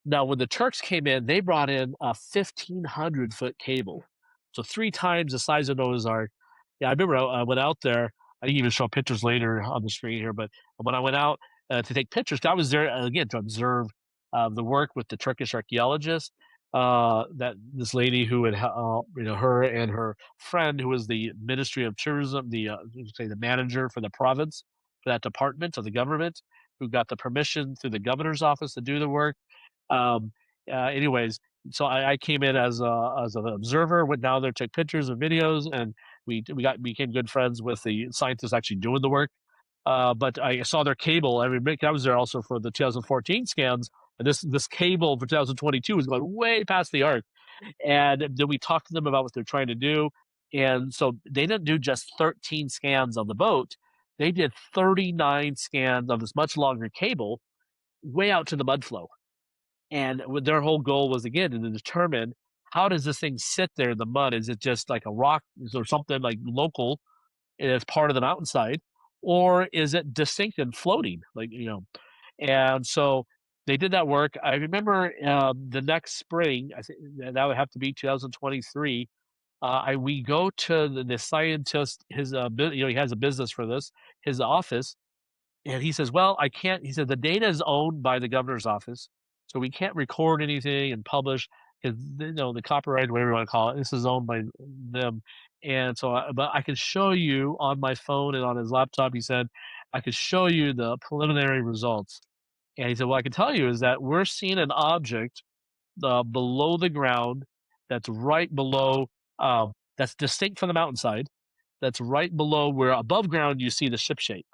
Now, when the Turks came in, they brought in a 1,500-foot cable, so 3 times the size of Noah's Ark. Yeah, I remember I went out there. I didn't even show pictures later on the screen here, but when I went out to take pictures, I was there again to observe the work with the Turkish archaeologist. That this lady who had, her and her friend, who was the Ministry of Tourism, the manager for the province, for that department of the government, who got the permission through the governor's office to do the work. Um, anyways, so I came in as an observer, went down there, took pictures and videos, and became good friends with the scientists actually doing the work. But I saw their cable. I was there also for the 2014 scans, and this cable for 2022 is going way past the arc. And then we talked to them about what they're trying to do, and so they didn't do just 13 scans on the boat. They did 39 scans of this much longer cable, way out to the mud flow. And their whole goal was, again, to determine, how does this thing sit there in the mud? Is it just like a rock or something like local as part of the mountainside, or is it distinct and floating? And so they did that work. I remember the next spring, I think that would have to be 2023. We go to the scientist, his he has a business for this, his office, and he says, "Well, I can't." He said, "The data is owned by the governor's office, so we can't record anything and publish because the copyright, whatever you want to call it, this is owned by them." And so, but I can show you on my phone and on his laptop. He said, "I could show you the preliminary results." And he said, "What I can tell you is that we're seeing an object below the ground that's right below, that's distinct from the mountainside. That's right below where above ground you see the ship shape."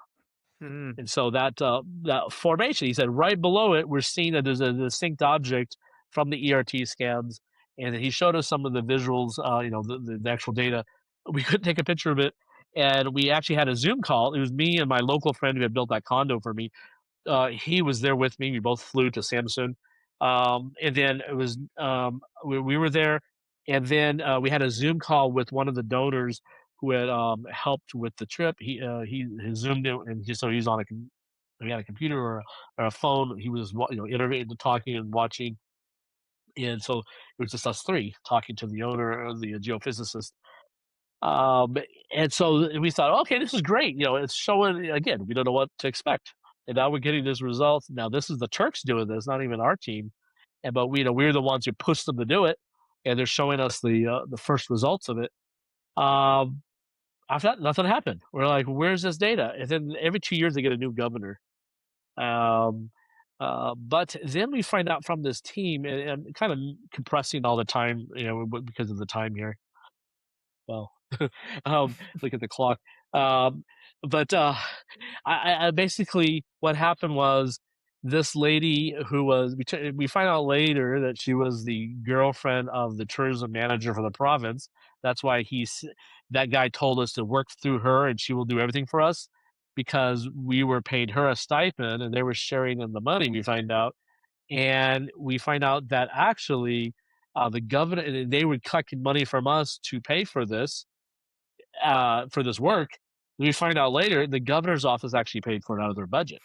Mm. And so that formation, he said, right below it, we're seeing that there's a distinct object from the ERT scans. And he showed us some of the visuals, the actual data. We couldn't take a picture of it. And we actually had a Zoom call. It was me and my local friend who had built that condo for me. He was there with me. We both flew to Samson, and then it was we were there, and then we had a Zoom call with one of the donors who had helped with the trip. He zoomed in, and so he's on he had a computer or a phone. He was interviewing, talking, and watching, and so it was just us three talking to the owner, the geophysicist. Um, and so we thought, okay, this is great. It's showing again. We don't know what to expect, and now we're getting this result. Now this is the Turks doing this, not even our team. And but we're the ones who pushed them to do it, and they're showing us the first results of it. Um, After that, nothing happened. We're like, where's this data? And then every 2 years they get a new governor. Um, but then we find out from this team, and kind of compressing all the time, because of the time here. Well, look at the clock. Um, but I basically what happened was this lady who was we find out later that she was the girlfriend of the tourism manager for the province. That's why that guy told us to work through her, and she will do everything for us because we were paying her a stipend and they were sharing in the money. We find out that actually the governor they were collecting money from us to pay for this work. We find out later the governor's office actually paid for it out of their budget.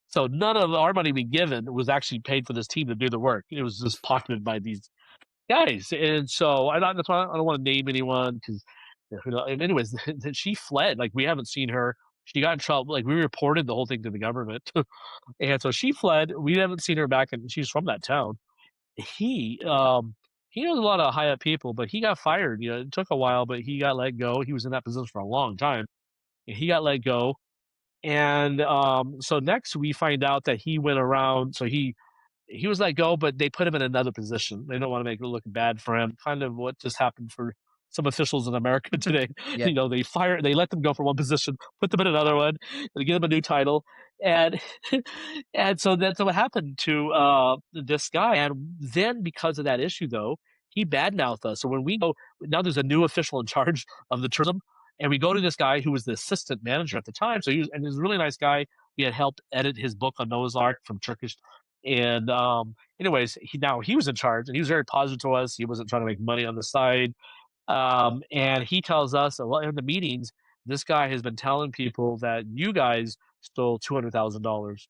So none of our money we given was actually paid for this team to do the work. It was just pocketed by these guys. And so that's why I don't want to name anyone because, anyways, she fled. Like we haven't seen her. She got in trouble. Like we reported the whole thing to the government, and so she fled. We haven't seen her back, and she's from that town. He um he knows a lot of high up people, but he got fired. It took a while, but he got let go. He was in that position for a long time. And he got let go. And so next we find out that he went around. So he was let go, but they put him in another position. They don't want to make it look bad for him. Kind of what just happened for some officials in America today. Yeah. They let them go from one position, put them in another one, and give them a new title, and and so that's what happened to this guy. And then because of that issue, though, he badmouthed us. So when we go now, there's a new official in charge of the tourism, and we go to this guy who was the assistant manager at the time. So he's a really nice guy. We had helped edit his book on Noah's Ark from Turkish and anyways, he was in charge, and he was very positive to us. He wasn't trying to make money on the side. And he tells us, well, in the meetings, this guy has been telling people that you guys stole $200,000,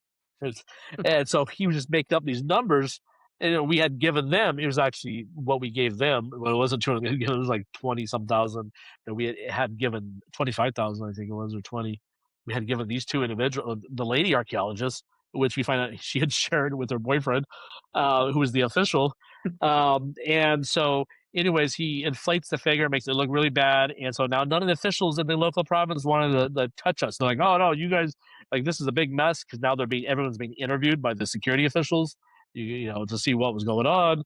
and so he would just make up these numbers. And we had given them. It was actually what we gave them. Well, it wasn't 200. It was like 20 some thousand. And we had given 25,000, I think it was, or 20. We had given these two individuals, the lady archaeologist, which we find out she had shared with her boyfriend, who was the official. And so anyways, he inflates the figure, makes it look really bad, and so now none of the officials in the local province wanted to touch us. They're like, "Oh no, you guys, like this is a big mess," because now everyone's being interviewed by the security officials, to see what was going on,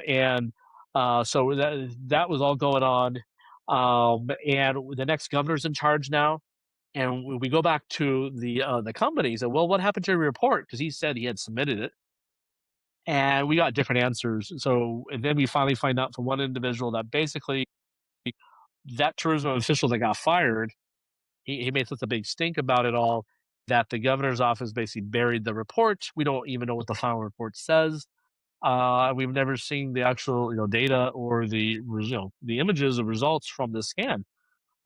and so that was all going on, and the next governor's in charge now. And we go back to the company. He said, "Well, what happened to your report?" Because he said he had submitted it, and we got different answers. So, and then we finally find out from one individual that basically that tourism official that got fired, he made such a big stink about it all that the governor's office basically buried the report. We don't even know what the final report says. We've never seen the actual data or the images of results from the scan,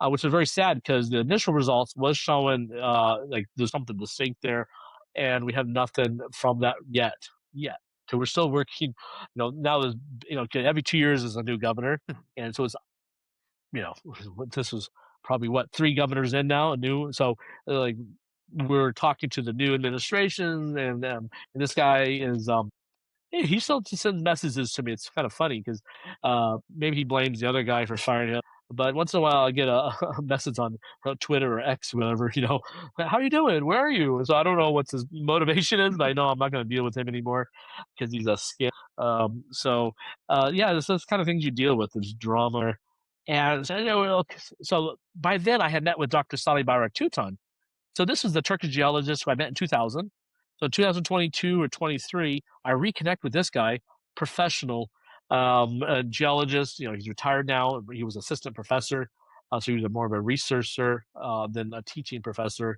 which is very sad because the initial results was showing like there's something distinct there, and we have nothing from that yet. So we're still working. Now there's 'kay, every 2 years is a new governor, and so it's you know this was probably what three governors in now, a new. So like we're talking to the new administration, and this guy is he still sends messages to me. It's kind of funny because maybe he blames the other guy for firing him, But once in a while, I get a, a message on Twitter or X, whatever, how you doing? Where are you? And so I don't know what his motivation is, but I know I'm not going to deal with him anymore because he's a scam. Yeah, this kind of things you deal with. There's drama, and so, so by then I had met with Dr. Salih Bayrak Tutan. So this was the Turkish geologist who I met in 2000. So 2022 or 23, I reconnect with this guy, professional geologist. He's retired now. He was assistant professor, so he was more of a researcher than a teaching professor.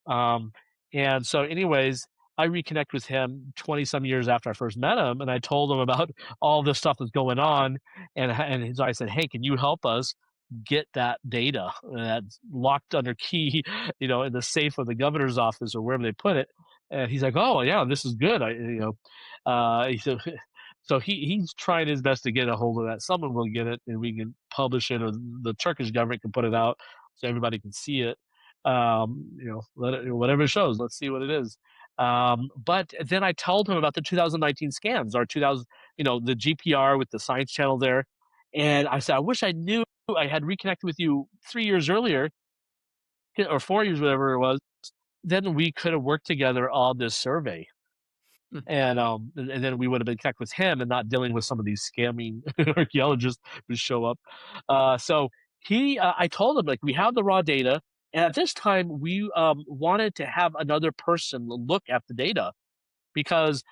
Um, and so, anyways, I reconnect with him 20 some years after I first met him, and I told him about all this stuff that's going on, and so I said, "Hey, can you help us get that data that's locked under key, in the safe of the governor's office or wherever they put it?" And he's like, "Oh yeah, this is good." He said, so he's trying his best to get a hold of that. Someone will get it, and we can publish it, or the Turkish government can put it out so everybody can see it. Let it, whatever it shows, let's see what it is. But then I told him about the 2019 scans, or 2000, the GPR with the Science Channel there, and I said, I wish I knew I had reconnected with you 3 years earlier, or 4 years, whatever it was. Then we could have worked together on this survey, Hmm. and then we would have been connected with him and not dealing with some of these scamming archaeologists who show up. So I told him, like, we have the raw data, and at this time we wanted to have another person look at the data because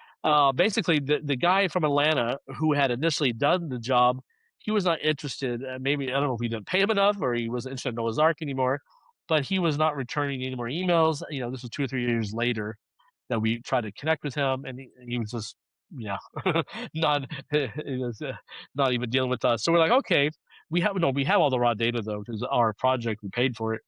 basically the guy from Atlanta who had initially done the job, he was not interested. Maybe I don't know if we didn't pay him enough or he wasn't interested in Noah's Ark anymore, but he was not returning any more emails. This was 2 or 3 years later that we tried to connect with him, and he was just yeah, not he was, not even dealing with us. So we're like, okay, we have all the raw data though because our project we paid for it.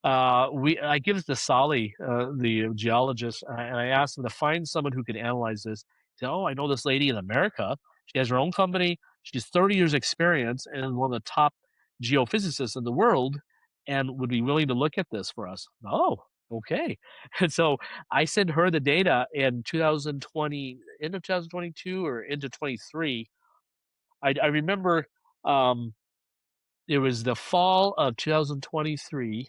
We I give it to Solly, the geologist, and I asked him to find someone who could analyze this. He said, "Oh, I know this lady in America. She has her own company. She's 30 years experience and one of the top geophysicists in the world, and would be willing to look at this for us." Oh, okay. And so I sent her the data in 2020, end of 2022 or into 23. I remember um, it was the fall of 2023.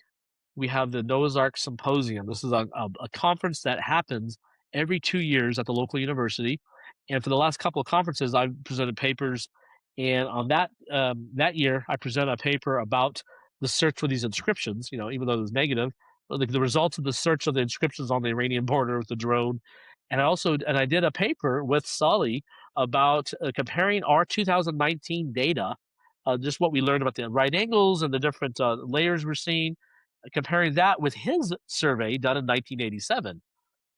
We have the Noah's Ark Symposium. This is a conference that happens every 2 years at the local university. And for the last couple of conferences, I've presented papers. And on that year, I presented a paper about the search for these inscriptions. Even though it was negative, but the results of the search of the inscriptions on the Iranian border with the drone. And I did a paper with Sully about comparing our 2019 data, just what we learned about the right angles and the different layers we're seeing, comparing that with his survey done in 1987.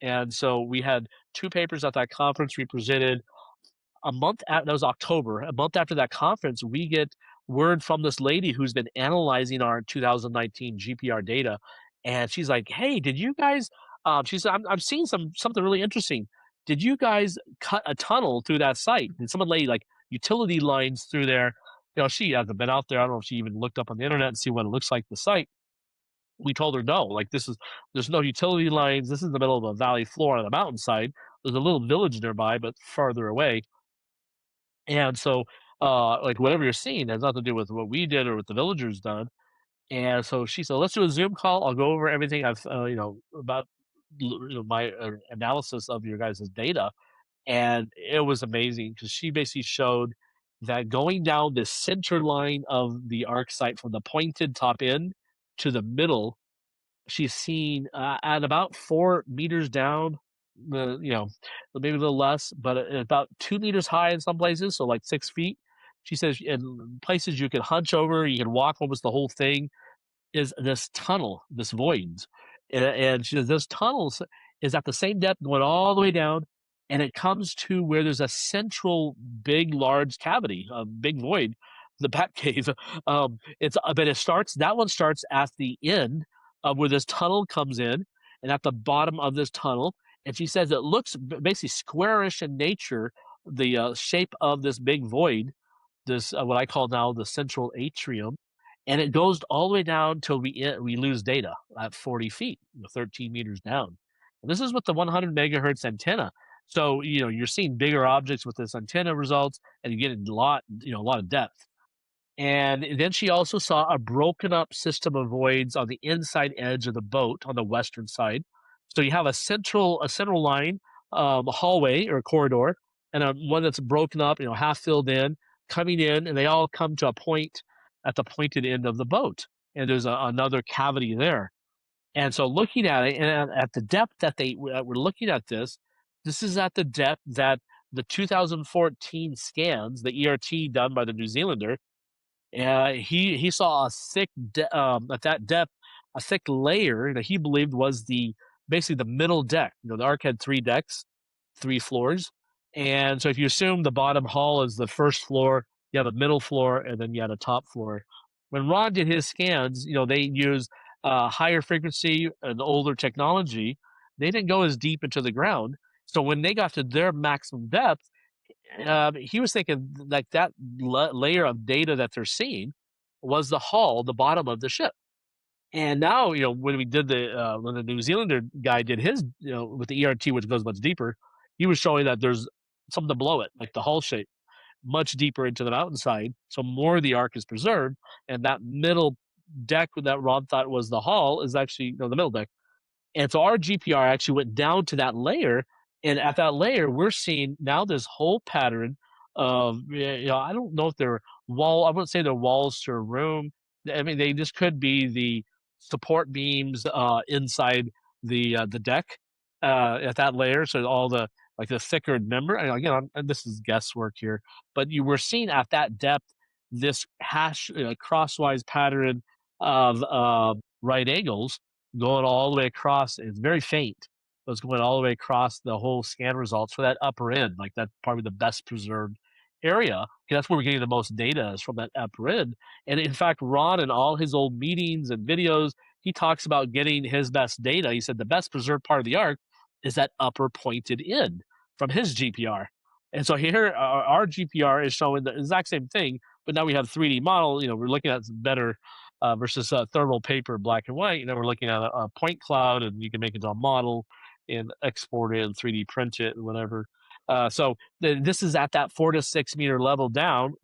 And so we had two papers at that conference we presented. That was October. A month after that conference, we get word from this lady who's been analyzing our 2019 GPR data, and she's like, "Hey, did you guys?" She said, "I'm seeing something really interesting. Did you guys cut a tunnel through that site? Did someone lay like utility lines through there?" She hasn't been out there. I don't know if she even looked up on the internet and see what it looks like the site. We told her no, like there's no utility lines. This is the middle of a valley floor on the mountainside. There's a little village nearby, but farther away. And so, like whatever you're seeing has nothing to do with what we did or what the villagers done. And so she said, "Let's do a Zoom call. I'll go over everything about my analysis of your guys' data." And it was amazing because she basically showed that going down the center line of the arc site from the pointed top end to the middle, she's seen at about 4 meters down, maybe a little less, but at about 2 meters high in some places, so like 6 feet. She says in places you can hunch over, you can walk almost the whole thing, is this tunnel, this void. And she says this tunnel is at the same depth going all the way down, and it comes to where there's a central big, large cavity, a big void, the Bat Cave. But that one starts at the end of where this tunnel comes in, and at the bottom of this tunnel. And she says it looks basically squarish in nature, the shape of this big void, this what I call now the central atrium, and it goes all the way down till we lose data at 40 feet, 13 meters down. And this is with the 100 megahertz antenna. So you're seeing bigger objects with this antenna results, and you get a lot of depth. And then she also saw a broken up system of voids on the inside edge of the boat on the western side. So you have a central line, hallway or corridor, and one that's broken up, half filled in, coming in, and they all come to a point at the pointed end of the boat. And there's another cavity there. And so looking at it, and at the depth that they were looking at this is at the depth that the 2014 scans, the ERT done by the New Zealander, he saw a at that depth, a thick layer that he believed was basically the middle deck. The Ark had three decks, three floors, and so if you assume the bottom hull is the first floor, you have a middle floor, and then you had a top floor. When Ron did his scans, they used higher frequency and older technology. They didn't go as deep into the ground, so when they got to their maximum depth, he was thinking like that layer of data that they're seeing was the hull, the bottom of the ship. And now, when we did when the New Zealander guy did his, with the ERT, which goes much deeper, he was showing that there's something below it, like the hull shape, much deeper into the mountainside. So more of the arc is preserved, and that middle deck that Ron thought was the hull is actually, the middle deck. And so our GPR actually went down to that layer, and at that layer, we're seeing now this whole pattern of, I don't know if they're I wouldn't say they're walls to a room. I mean, they just could be the support beams inside the deck at that layer. So all the like the thicker member. And again, this is guesswork here, but you were seeing at that depth this crosswise pattern of right angles going all the way across. It's very faint, but it's going all the way across the whole scan results for that upper end. Like that's probably the best preserved area. That's where we're getting the most data is from that upper end. And in fact, Ron in all his old meetings and videos, he talks about getting his best data. He said the best preserved part of the arc is that upper pointed end from his GPR. And so here, our GPR is showing the exact same thing, but now we have 3D model. We're looking at better versus thermal paper, black and white. We're looking at a point cloud, and you can make it a model and export it and 3D print it and whatever. So this is at that 4 to 6 meter level down,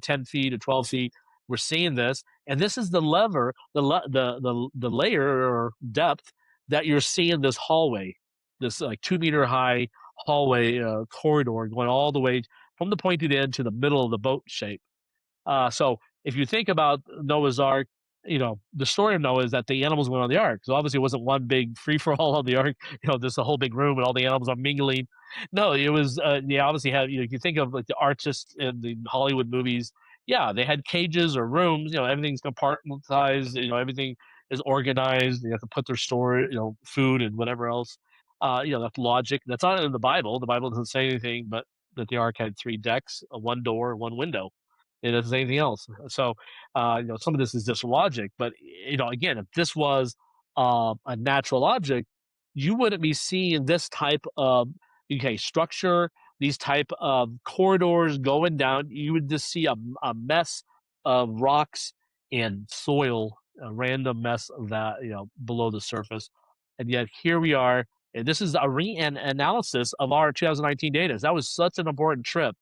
10 feet to 12 feet. We're seeing this, and this is the lever, the layer or depth that you're seeing this hallway, this like 2 meter high hallway corridor going all the way from the pointed end to the middle of the boat shape. So if you think about Noah's Ark, the story of Noah is that the animals went on the ark. So obviously it wasn't one big free for all on the ark, there's a whole big room and all the animals are mingling. No, it was, they obviously have, if you think of like the artists in the Hollywood movies, yeah, they had cages or rooms, everything's compartmentalized, everything is organized. They have to put their store, food and whatever else. That's logic. That's not in the Bible. The Bible doesn't say anything, but that the ark had three decks, one door, one window. It doesn't say anything else. So, some of this is just logic. But again, if this was a natural object, you wouldn't be seeing this type of structure, these type of corridors going down. You would just see a mess of rocks and soil, a random mess of that below the surface. And yet here we are. And this is a analysis of our 2019 data. That was such an important trip,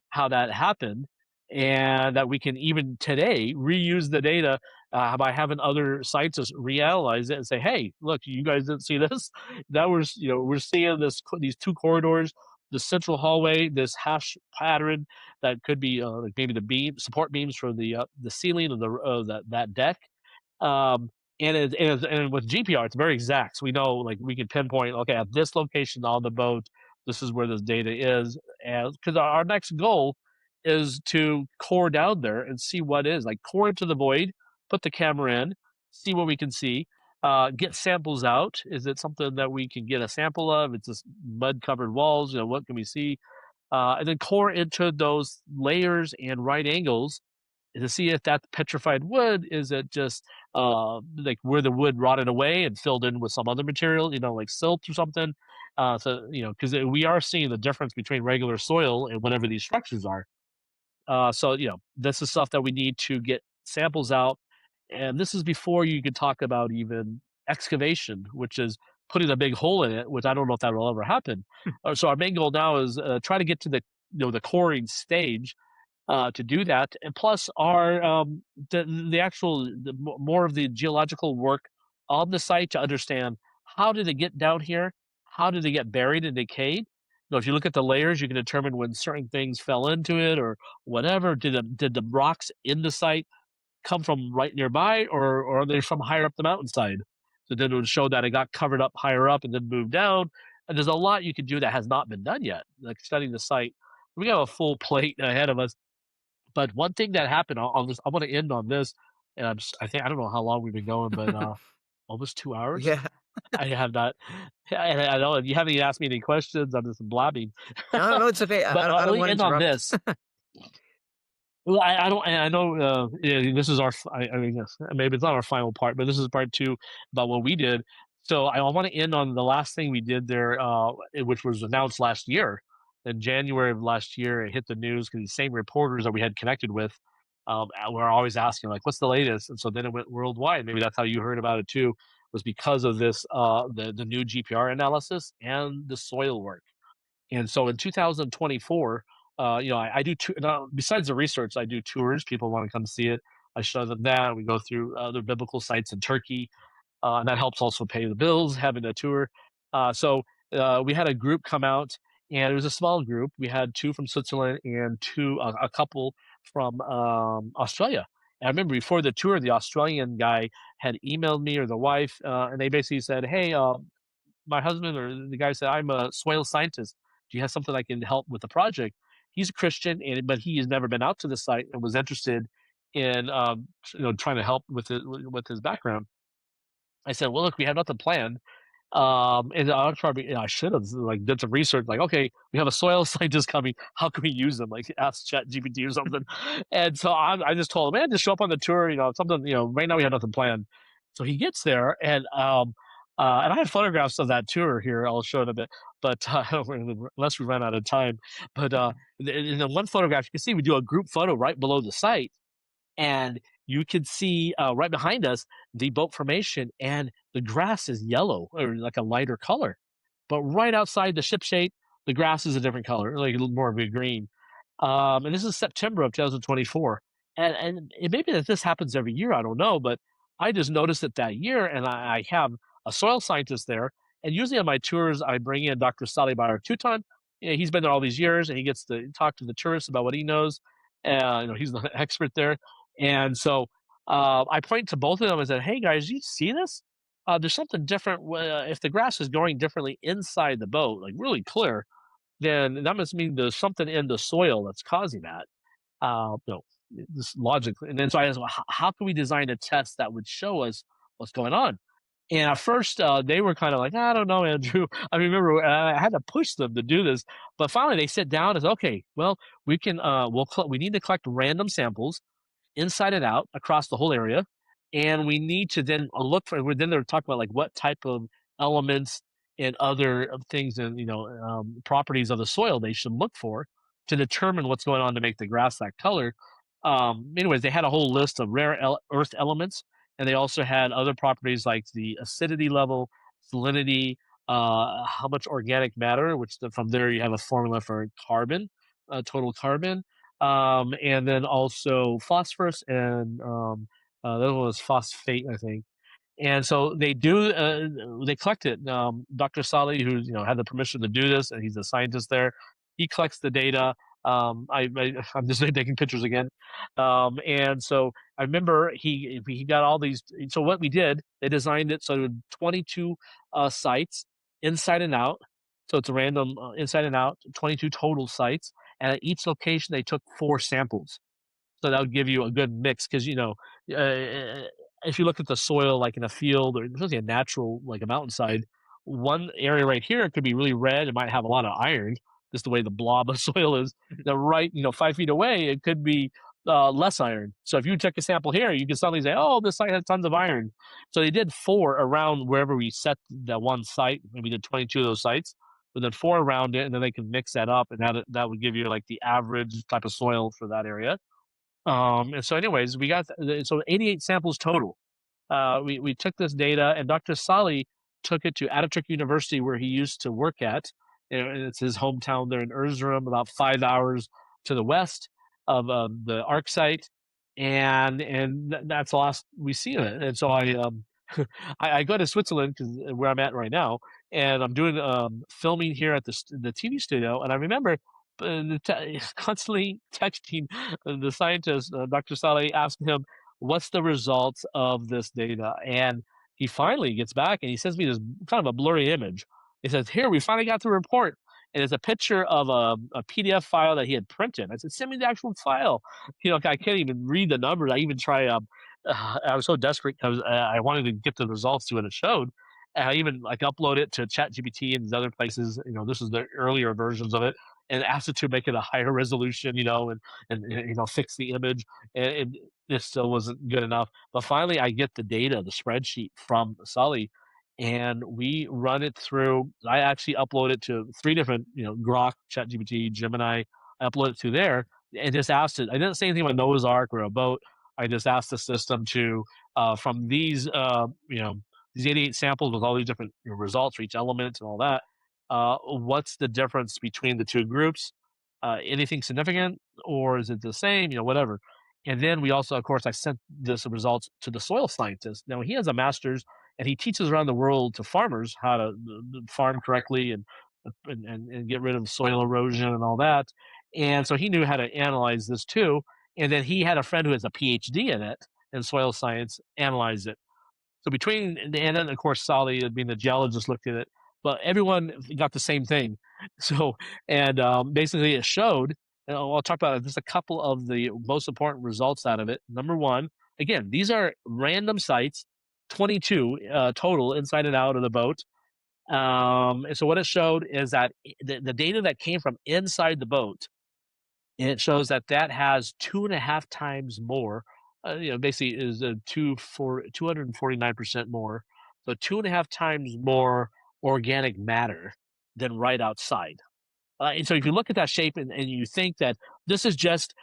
how that happened, and that we can even today reuse the data by having other sites just reanalyze it and say, "Hey, look, you guys didn't see this. That was, we're seeing these two corridors, the central hallway, this hash pattern that could be like maybe the support beams for the ceiling of that deck." Um, and with GPR, it's very exact. So we know, like, we can pinpoint, okay, at this location on the boat, this is where this data is, and because our next goal is to core down there and see what is like core into the void, put the camera in, see what we can see, get samples out. Is it something that we can get a sample of? It's just mud covered walls. What can we see? And then core into those layers and right angles to see if that petrified wood is it just like where the wood rotted away and filled in with some other material, like silt or something. So because we are seeing the difference between regular soil and whatever these structures are. So this is stuff that we need to get samples out, and this is before you could talk about even excavation, which is putting a big hole in it, which I don't know if that will ever happen. So our main goal now is try to get to the the coring stage, to do that. And plus, our the actual more of the geological work on the site to understand how did it get down here, how did it get buried and decayed. If you look at the layers, you can determine when certain things fell into it or whatever. Did the rocks in the site come from right nearby, or are they from higher up the mountainside? So then it would show that it got covered up higher up and then moved down. And there's a lot you can do that has not been done yet, like studying the site. We have a full plate ahead of us. But one thing that happened, I want to end on this, and I think I don't know how long we've been going, but almost 2 hours. Yeah. I have not, and I know you haven't even asked me any questions. I'm just blabbing. No, no, it's okay. But I let don't me want to end on interrupt. this. Well, I don't. I know. Yeah, this is our. I mean, yes, maybe it's not our final part, but this is part two about what we did. So I want to end on the last thing we did there, which was announced last year. In January of last year, it hit the news because these same reporters that we had connected with were always asking, like, "What's the latest?" And so then it went worldwide. Maybe that's how you heard about it too. Was because of this, the new GPR analysis and the soil work. And so in 2024, I do now, besides the research, I do tours. People want to come see it. I show them that. We go through other biblical sites in Turkey, and that helps also pay the bills having a tour. So we had a group come out, and it was a small group. We had two from Switzerland and a couple from Australia. And I remember before the tour, the Australian guy had emailed me or the wife, and they basically said, "Hey, my husband or the guy said, I'm a soil scientist. Do you have something I can help with the project?" He's a Christian, but he has never been out to the site and was interested in, trying to help with his background. I said, "Well, look, we have nothing planned, and I'll probably, I should have like did some research. Like, okay, we have a soil scientist coming. How can we use them? Like, ask Chat GPT or something." And so I just told him, "Man, just show up on the tour. Something. Right now we have nothing planned." So he gets there, and I have photographs of that tour here. I'll show it a bit, but unless we run out of time. But in the one photograph, you can see we do a group photo right below the site, and you can see right behind us the boat formation, and the grass is yellow or like a lighter color. But right outside the ship shape, the grass is a different color, like a little more of a green. And this is September of 2024. And it may be that this happens every year. I don't know, but I just noticed it that year, and I have a soil scientist there. And usually on my tours, I bring in Dr. Salih Bayar Tutan. He's been there all these years, and he gets to talk to the tourists about what he knows. He's the expert there. And so I point to both of them and said, "Hey guys, you see this? There's something different. If the grass is growing differently inside the boat, like really clear, then that must mean there's something in the soil that's causing that." Uh, you know, this logically. And then so I asked, "Well, how can we design a test that would show us what's going on?" And at first, they were kind of like, "I don't know, Andrew." I remember I had to push them to do this, but finally they sit down and said, "Okay, well, we can. We need to collect random samples inside and out across the whole area. And we need to then look for, then they're talking about like what type of elements and other things and, properties of the soil they should look for to determine what's going on to make the grass that color." Anyways, they had a whole list of rare earth elements, and they also had other properties like the acidity level, salinity, how much organic matter, which from there you have a formula for carbon, total carbon, and then also phosphorus and the other one was phosphate, I think. And so they collect it. Dr. Sali, who's had the permission to do this, and he's a scientist there, he collects the data. I'm just taking pictures again, and so I remember he got all these. So what we did, they designed it so 22 sites inside and out. So it's a random inside and out, 22 total sites, and at each location they took 4 samples. So that would give you a good mix because if you look at the soil like in a field or especially a natural like a mountainside, one area right here could be really red. It might have a lot of iron, just the way the blob of soil is. The right, 5 feet away, it could be less iron. So if you took a sample here, you can suddenly say, "Oh, this site has tons of iron." So they did 4 around wherever we set that one site. Maybe did 22 of those sites, but then 4 around it, and then they can mix that up, and that would give you like the average type of soil for that area. And so, anyways, we got 88 samples total. We took this data, and Dr. Sali took it to Ataturk University, where he used to work at. And it's his hometown there in Erzurum, about 5 hours to the west. the ARC site, and that's the last we see of it. And so I go to Switzerland because where I'm at right now, and I'm doing filming here at the TV studio, and I remember constantly texting the scientist, Dr. Saleh, asking him, "What's the results of this data?" And he finally gets back and he sends me this kind of a blurry image. He says, "Here, we finally got the report." And it's a picture of a PDF file that he had printed. I said, "Send me the actual file." I can't even read the numbers. I even try. I was so desperate because I wanted to get the results to what it showed. And I even like upload it to ChatGPT and these other places. This is the earlier versions of it, and asked it to make it a higher resolution. And fix the image, and it still wasn't good enough. But finally, I get the data, the spreadsheet from Sully, and we run it through. I actually upload it to three different, Grok, ChatGPT, Gemini. I upload it to there and just asked it. I didn't say anything about Noah's Ark or a boat. I just asked the system to, from these 88 samples with all these different results for each element and all that. What's the difference between the two groups? Anything significant, or is it the same? Whatever. And then we also, of course, I sent this results to the soil scientist. Now he has a master's and he teaches around the world to farmers how to farm correctly and get rid of soil erosion and all that. And so he knew how to analyze this too. And then he had a friend who has a PhD in it in soil science analyze it. So between and then of course Sally being the geologist looked at it, but everyone got the same thing. So and basically it showed. And I'll talk about just a couple of the most important results out of it. Number one, again, these are random sites, 22 total inside and out of the boat. And so what it showed is that the data that came from inside the boat, and it shows that that has 2.5 times more. Basically is 249% more. So 2.5 times more organic matter than right outside. And so if you look at that shape and you think that this is just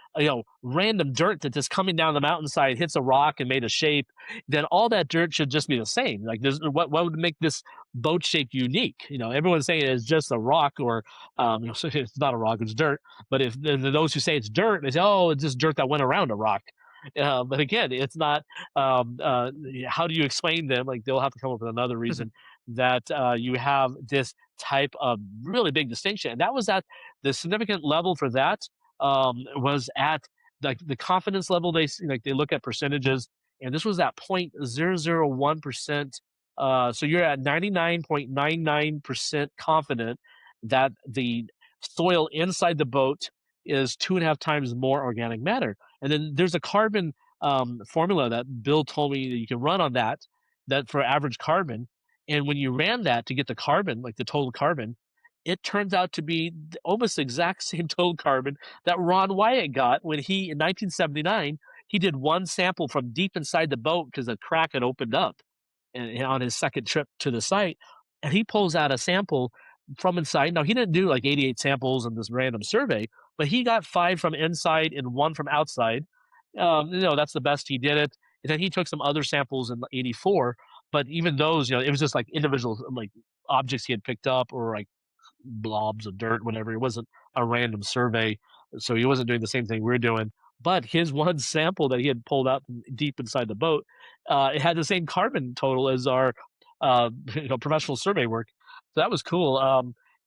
random dirt that just coming down the mountainside hits a rock and made a shape, then all that dirt should just be the same. Like this, what would make this boat shape unique? Everyone's saying it's just a rock, or it's not a rock, it's dirt. But if those who say it's dirt, they say, oh, it's just dirt that went around a rock. But again, it's not. How do you explain them? Like they'll have to come up with another reason that you have this type of really big distinction. And that was at the significant level for that was at the confidence level. They look at percentages, and this was at 0.001%. So you're at 99.99% confident that the soil inside the boat is 2.5 times more organic matter. And then there's a carbon formula that Bill told me that you can run on that for average carbon. And when you ran that to get the carbon, like the total carbon, it turns out to be almost the exact same total carbon that Ron Wyatt got when in 1979, he did one sample from deep inside the boat because a crack had opened up and on his second trip to the site. And he pulls out a sample from inside. Now, he didn't do like 88 samples in this random survey, but he got 5 from inside and 1 from outside. That's the best he did it. And then he took some other samples in '84, but even those, it was just like individual like objects he had picked up or like blobs of dirt, whatever. It wasn't a random survey, so he wasn't doing the same thing we're doing. But his one sample that he had pulled out deep inside the boat, it had the same carbon total as our, professional survey work. So that was cool.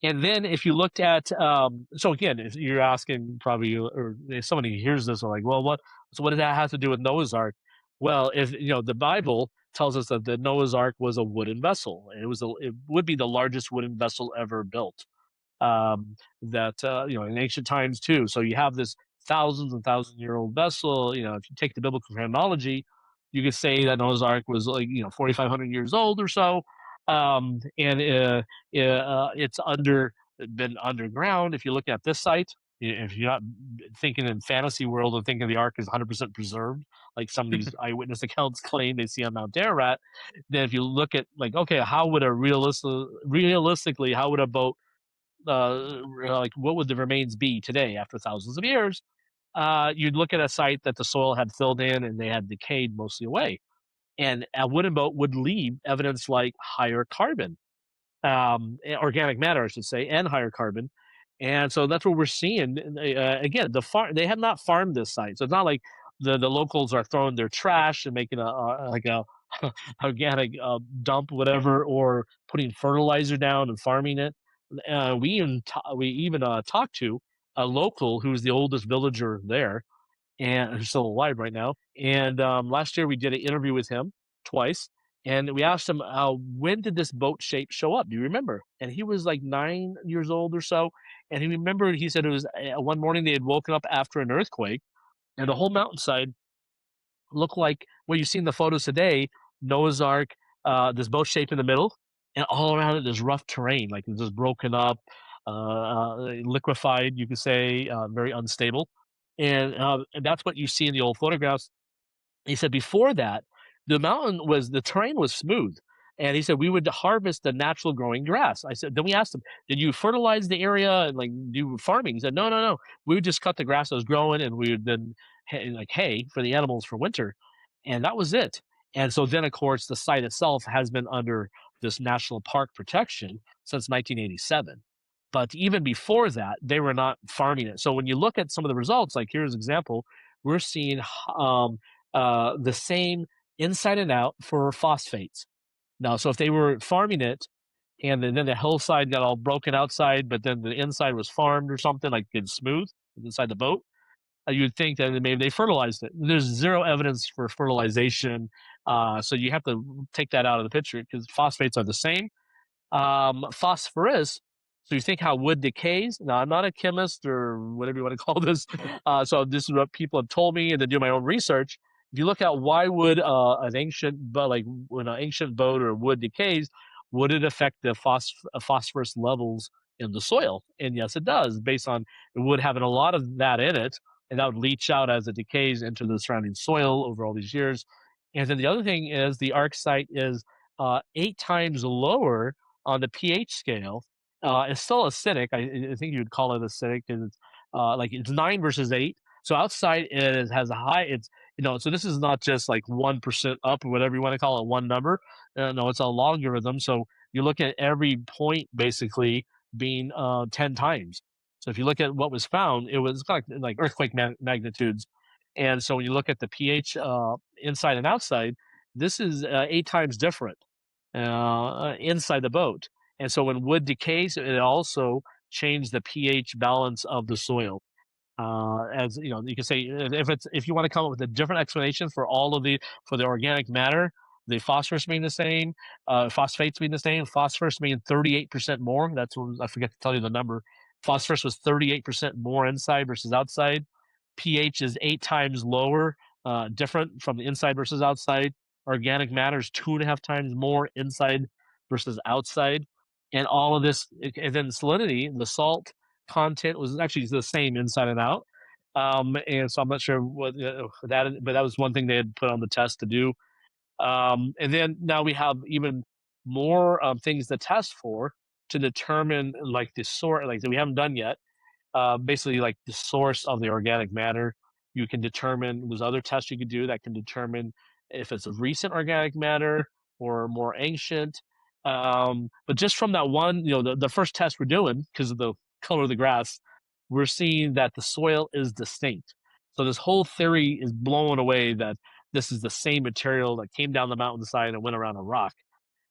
And then if you looked at, so again, if you're asking probably, or if somebody hears this, are like, well, what? So what does that have to do with Noah's Ark? Well, if the Bible tells us that the Noah's Ark was a wooden vessel. It would be the largest wooden vessel ever built. That in ancient times too. So you have this thousands and thousand year old vessel. If you take the biblical chronology, you could say that Noah's Ark was like 4,500 years old or so, and it's been underground. If you look at this site, if you're not thinking in fantasy world and thinking the Ark is 100% preserved, like some of these eyewitness accounts claim they see on Mount Ararat, then if you look at like, okay, how would realistically, how would a boat like what would the remains be today after thousands of years? You'd look at a site that the soil had filled in and they had decayed mostly away, and a wooden boat would leave evidence like higher carbon, organic matter, I should say, and higher carbon. And so that's what we're seeing. Again, they have not farmed this site, so it's not like the locals are throwing their trash and making a organic dump, whatever, or putting fertilizer down and farming it. We even talked to a local who's the oldest villager there, and who's still alive right now. And last year we did an interview with him twice, and we asked him, when did this boat shape show up? Do you remember? And he was like 9 years old or so, and he remembered. He said it was one morning they had woken up after an earthquake, and the whole mountainside look like what you see in the photos today, Noah's Ark, this boat shape in the middle, and all around it there's rough terrain, like it's just broken up, liquefied, you could say, very unstable. And that's what you see in the old photographs. He said before that, the terrain was smooth. And he said we would harvest the natural growing grass. I said, then we asked him, did you fertilize the area and like do farming? He said, no, no, no. We would just cut the grass that was growing and we would then like hay for the animals for winter. And that was it. And so then, of course, the site itself has been under this national park protection since 1987. But even before that, they were not farming it. So when you look at some of the results, like here's an example, we're seeing the same inside and out for phosphates. Now, so if they were farming it and then the hillside got all broken outside, but then the inside was farmed or something, like it's smooth inside the boat, you'd think that maybe they fertilized it. There's zero evidence for fertilization. So you have to take that out of the picture because phosphates are the same. Phosphorus. So you think how wood decays? Now, I'm not a chemist or whatever you want to call this. So this is what people have told me, and then do my own research. If you look at why would an ancient, but like when an ancient boat or wood decays, would it affect the phosphorus levels in the soil? And yes, it does, based on wood having a lot of that in it, and that would leach out as it decays into the surrounding soil over all these years. And then the other thing is the arc site is 8 times lower on the pH scale. It's still acidic. I think you'd call it acidic because it's like it's 9 versus 8. So outside has a high. It's so this is not just like 1% up or whatever you want to call it, one number. No, it's a logarithm. So you look at every point basically being 10 times. So if you look at what was found, it was kind of like earthquake magnitudes. And so when you look at the pH inside and outside, this is 8 times different inside the boat. And so when wood decays, it also changes the pH balance of the soil. As you know, you can say if you want to come up with a different explanation for all of for the organic matter, the phosphorus being the same, phosphates being the same, phosphorus being 38% more. That's what I forget to tell you the number. Phosphorus was 38% more inside versus outside. pH is 8 times lower, different from the inside versus outside. Organic matter is 2.5 times more inside versus outside. And all of this, and then salinity, the salt content was actually the same inside and out. And so I'm not sure what that is, but that was one thing they had put on the test to do. And then now we have even more things to test for to determine like the sort, like that we haven't done yet, basically like the source of the organic matter. You can determine there's other tests you could do that can determine if it's a recent organic matter or more ancient. But just from that one, the first test we're doing because of the color of the grass, we're seeing that the soil is distinct. So this whole theory is blown away that this is the same material that came down the mountainside and went around a rock.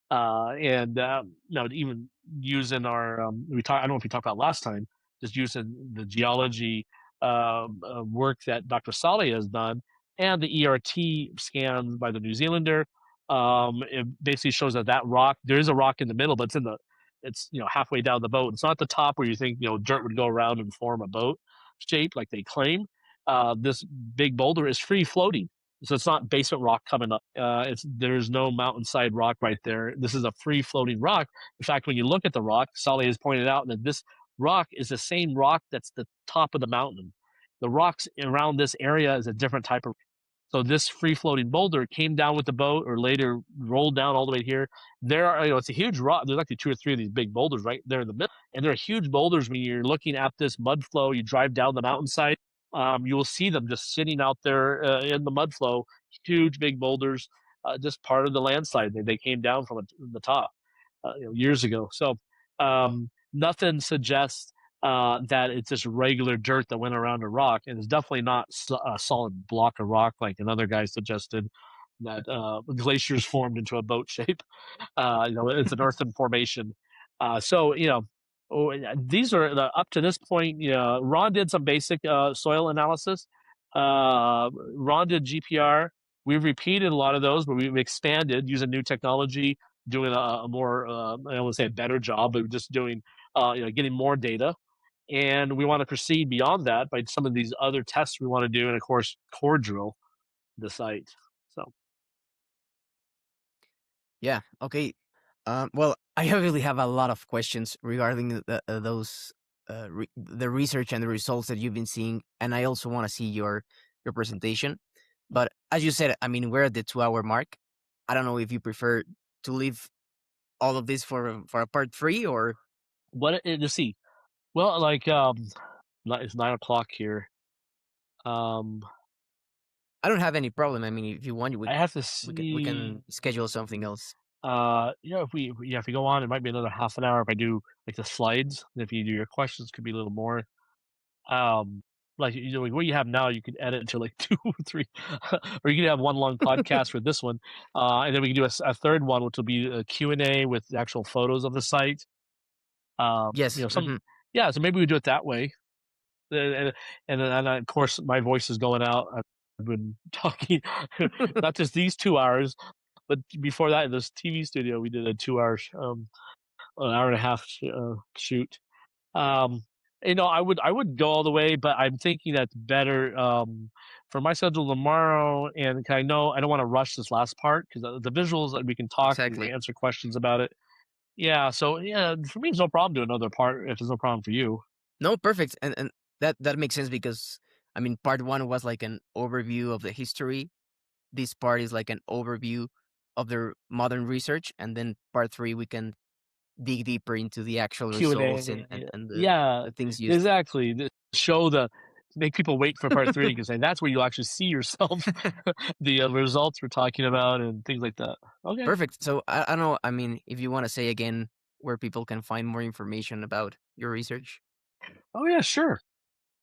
And no, even using our I don't know if we talked about last time, just using the geology work that Dr. Saleh has done and the ERT scans by the New Zealander. It basically shows that rock, there is a rock in the middle, but it's halfway down the boat. It's not the top where you think dirt would go around and form a boat shape like they claim. This big boulder is free floating, so it's not basement rock coming up. There's no mountainside rock right there. This is a free floating rock. In fact, when you look at the rock, Saleh has pointed out that this rock is the same rock that's the top of the mountain. The rocks around this area is a different type of. So this free floating boulder came down with the boat, or later rolled down all the way here. It's a huge rock. There's actually 2 or 3 of these big boulders right there in the middle, and they're huge boulders. When you're looking at this mud flow, you drive down the mountainside, you will see them just sitting out there in the mud flow, huge big boulders, just part of the landslide. They came down from the top years ago. So nothing suggests that it's just regular dirt that went around a rock, and it's definitely not a solid block of rock like another guy suggested that glaciers formed into a boat shape. It's an earthen formation. So, these are up to this point. Ron did some basic soil analysis. Ron did GPR. We've repeated a lot of those, but we've expanded using new technology, doing a more, I don't want to say a better job, but just doing, getting more data. And we want to proceed beyond that by some of these other tests we want to do, and of course, core drill the site. So, Yeah. Okay. Well, I really have a lot of questions regarding those the research and the results that you've been seeing, and I also want to see your presentation. But as you said, I mean, we're at the 2 hour mark. I don't know if you prefer to leave all of this for a part three, or let's see. Well, like, it's 9 o'clock here. Um, I don't have any problem. I mean, if you want, I have to we see. can schedule something else. If we go on, it might be another half an hour if I do like the slides. And if you do your questions, could be a little more. Um, like like what you have now, you could edit to like two or three, or you could have one long podcast for this one, and then we can do a third one, which will be a Q&A with the actual photos of the site. Yes. Some yeah. So maybe we do it that way. And of course, my voice is going out. I've been talking not just these 2 hours, but before that, in this TV studio, we did a 2 hour, an hour and a half shoot. Um, I would go all the way, but I'm thinking that's better for my schedule tomorrow. And 'cause I know I don't want to rush this last part because the visuals we can talk and Exactly. answer questions about it. Yeah, so yeah, for me, it's no problem doing another part if it's no problem for you. No, perfect, and that makes sense because I mean, part one was like an overview of the history. This part is like an overview of the modern research, and then part three we can dig deeper into the actual results Q&A, and yeah, the things used. exactly. Show the make people wait for part 3 because then that's where you'll actually see yourself, the, results we're talking about and things like that. Okay. Perfect. So I don't know. I mean, if you want to say again where people can find more information about your research. Oh, yeah, sure.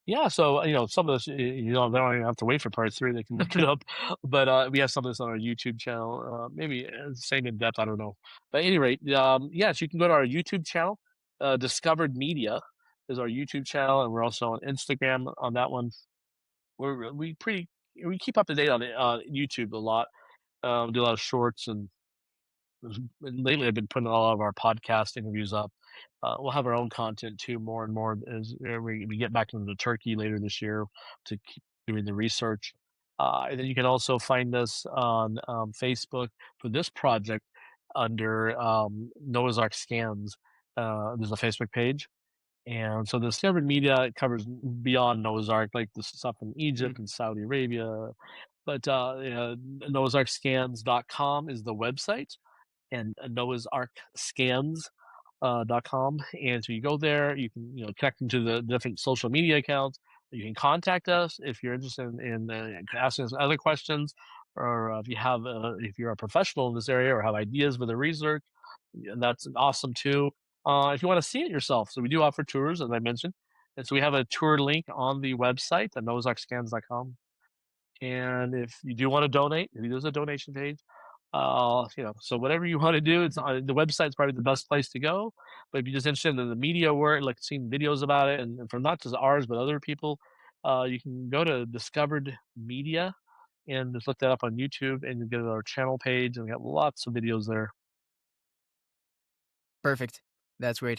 Yeah, so, some of this, they don't even have to wait for part 3, they can look it up, but, we have some of this on our YouTube channel, maybe, same in depth, I don't know. But at any rate, yes, you can go to our YouTube channel, Discovered Media is our YouTube channel, and we're also on Instagram on that one. We keep up to date on YouTube a lot, do a lot of shorts and lately I've been putting a lot of our podcast interviews up. We'll have our own content too, more and more as we get back into Turkey later this year to keep doing the research. And then you can also find us on Facebook for this project under Noah's Ark Scans. There's a Facebook page. And so the Discovered Media covers beyond Noah's Ark, like the stuff in Mhm. Egypt and Saudi Arabia. But Noah's Ark Scans.com is the website and Noah's Ark Scans .com. And so you go there, you can connect into the different social media accounts. You can contact us if you're interested in asking us other questions, or if you're a professional in this area or have ideas for the research, yeah, that's awesome too. If you want to see it yourself, so we do offer tours, as I mentioned, and so we have a tour link on the website at noahsarkscans.com. And if you do want to donate, maybe there's a donation page. So whatever you want to do, it's on the website's probably the best place to go. But if you're just interested in the media work, like seeing videos about it, and from not just ours but other people, you can go to Discovered Media and just look that up on YouTube, and you get our channel page, and we got lots of videos there. Perfect. That's great.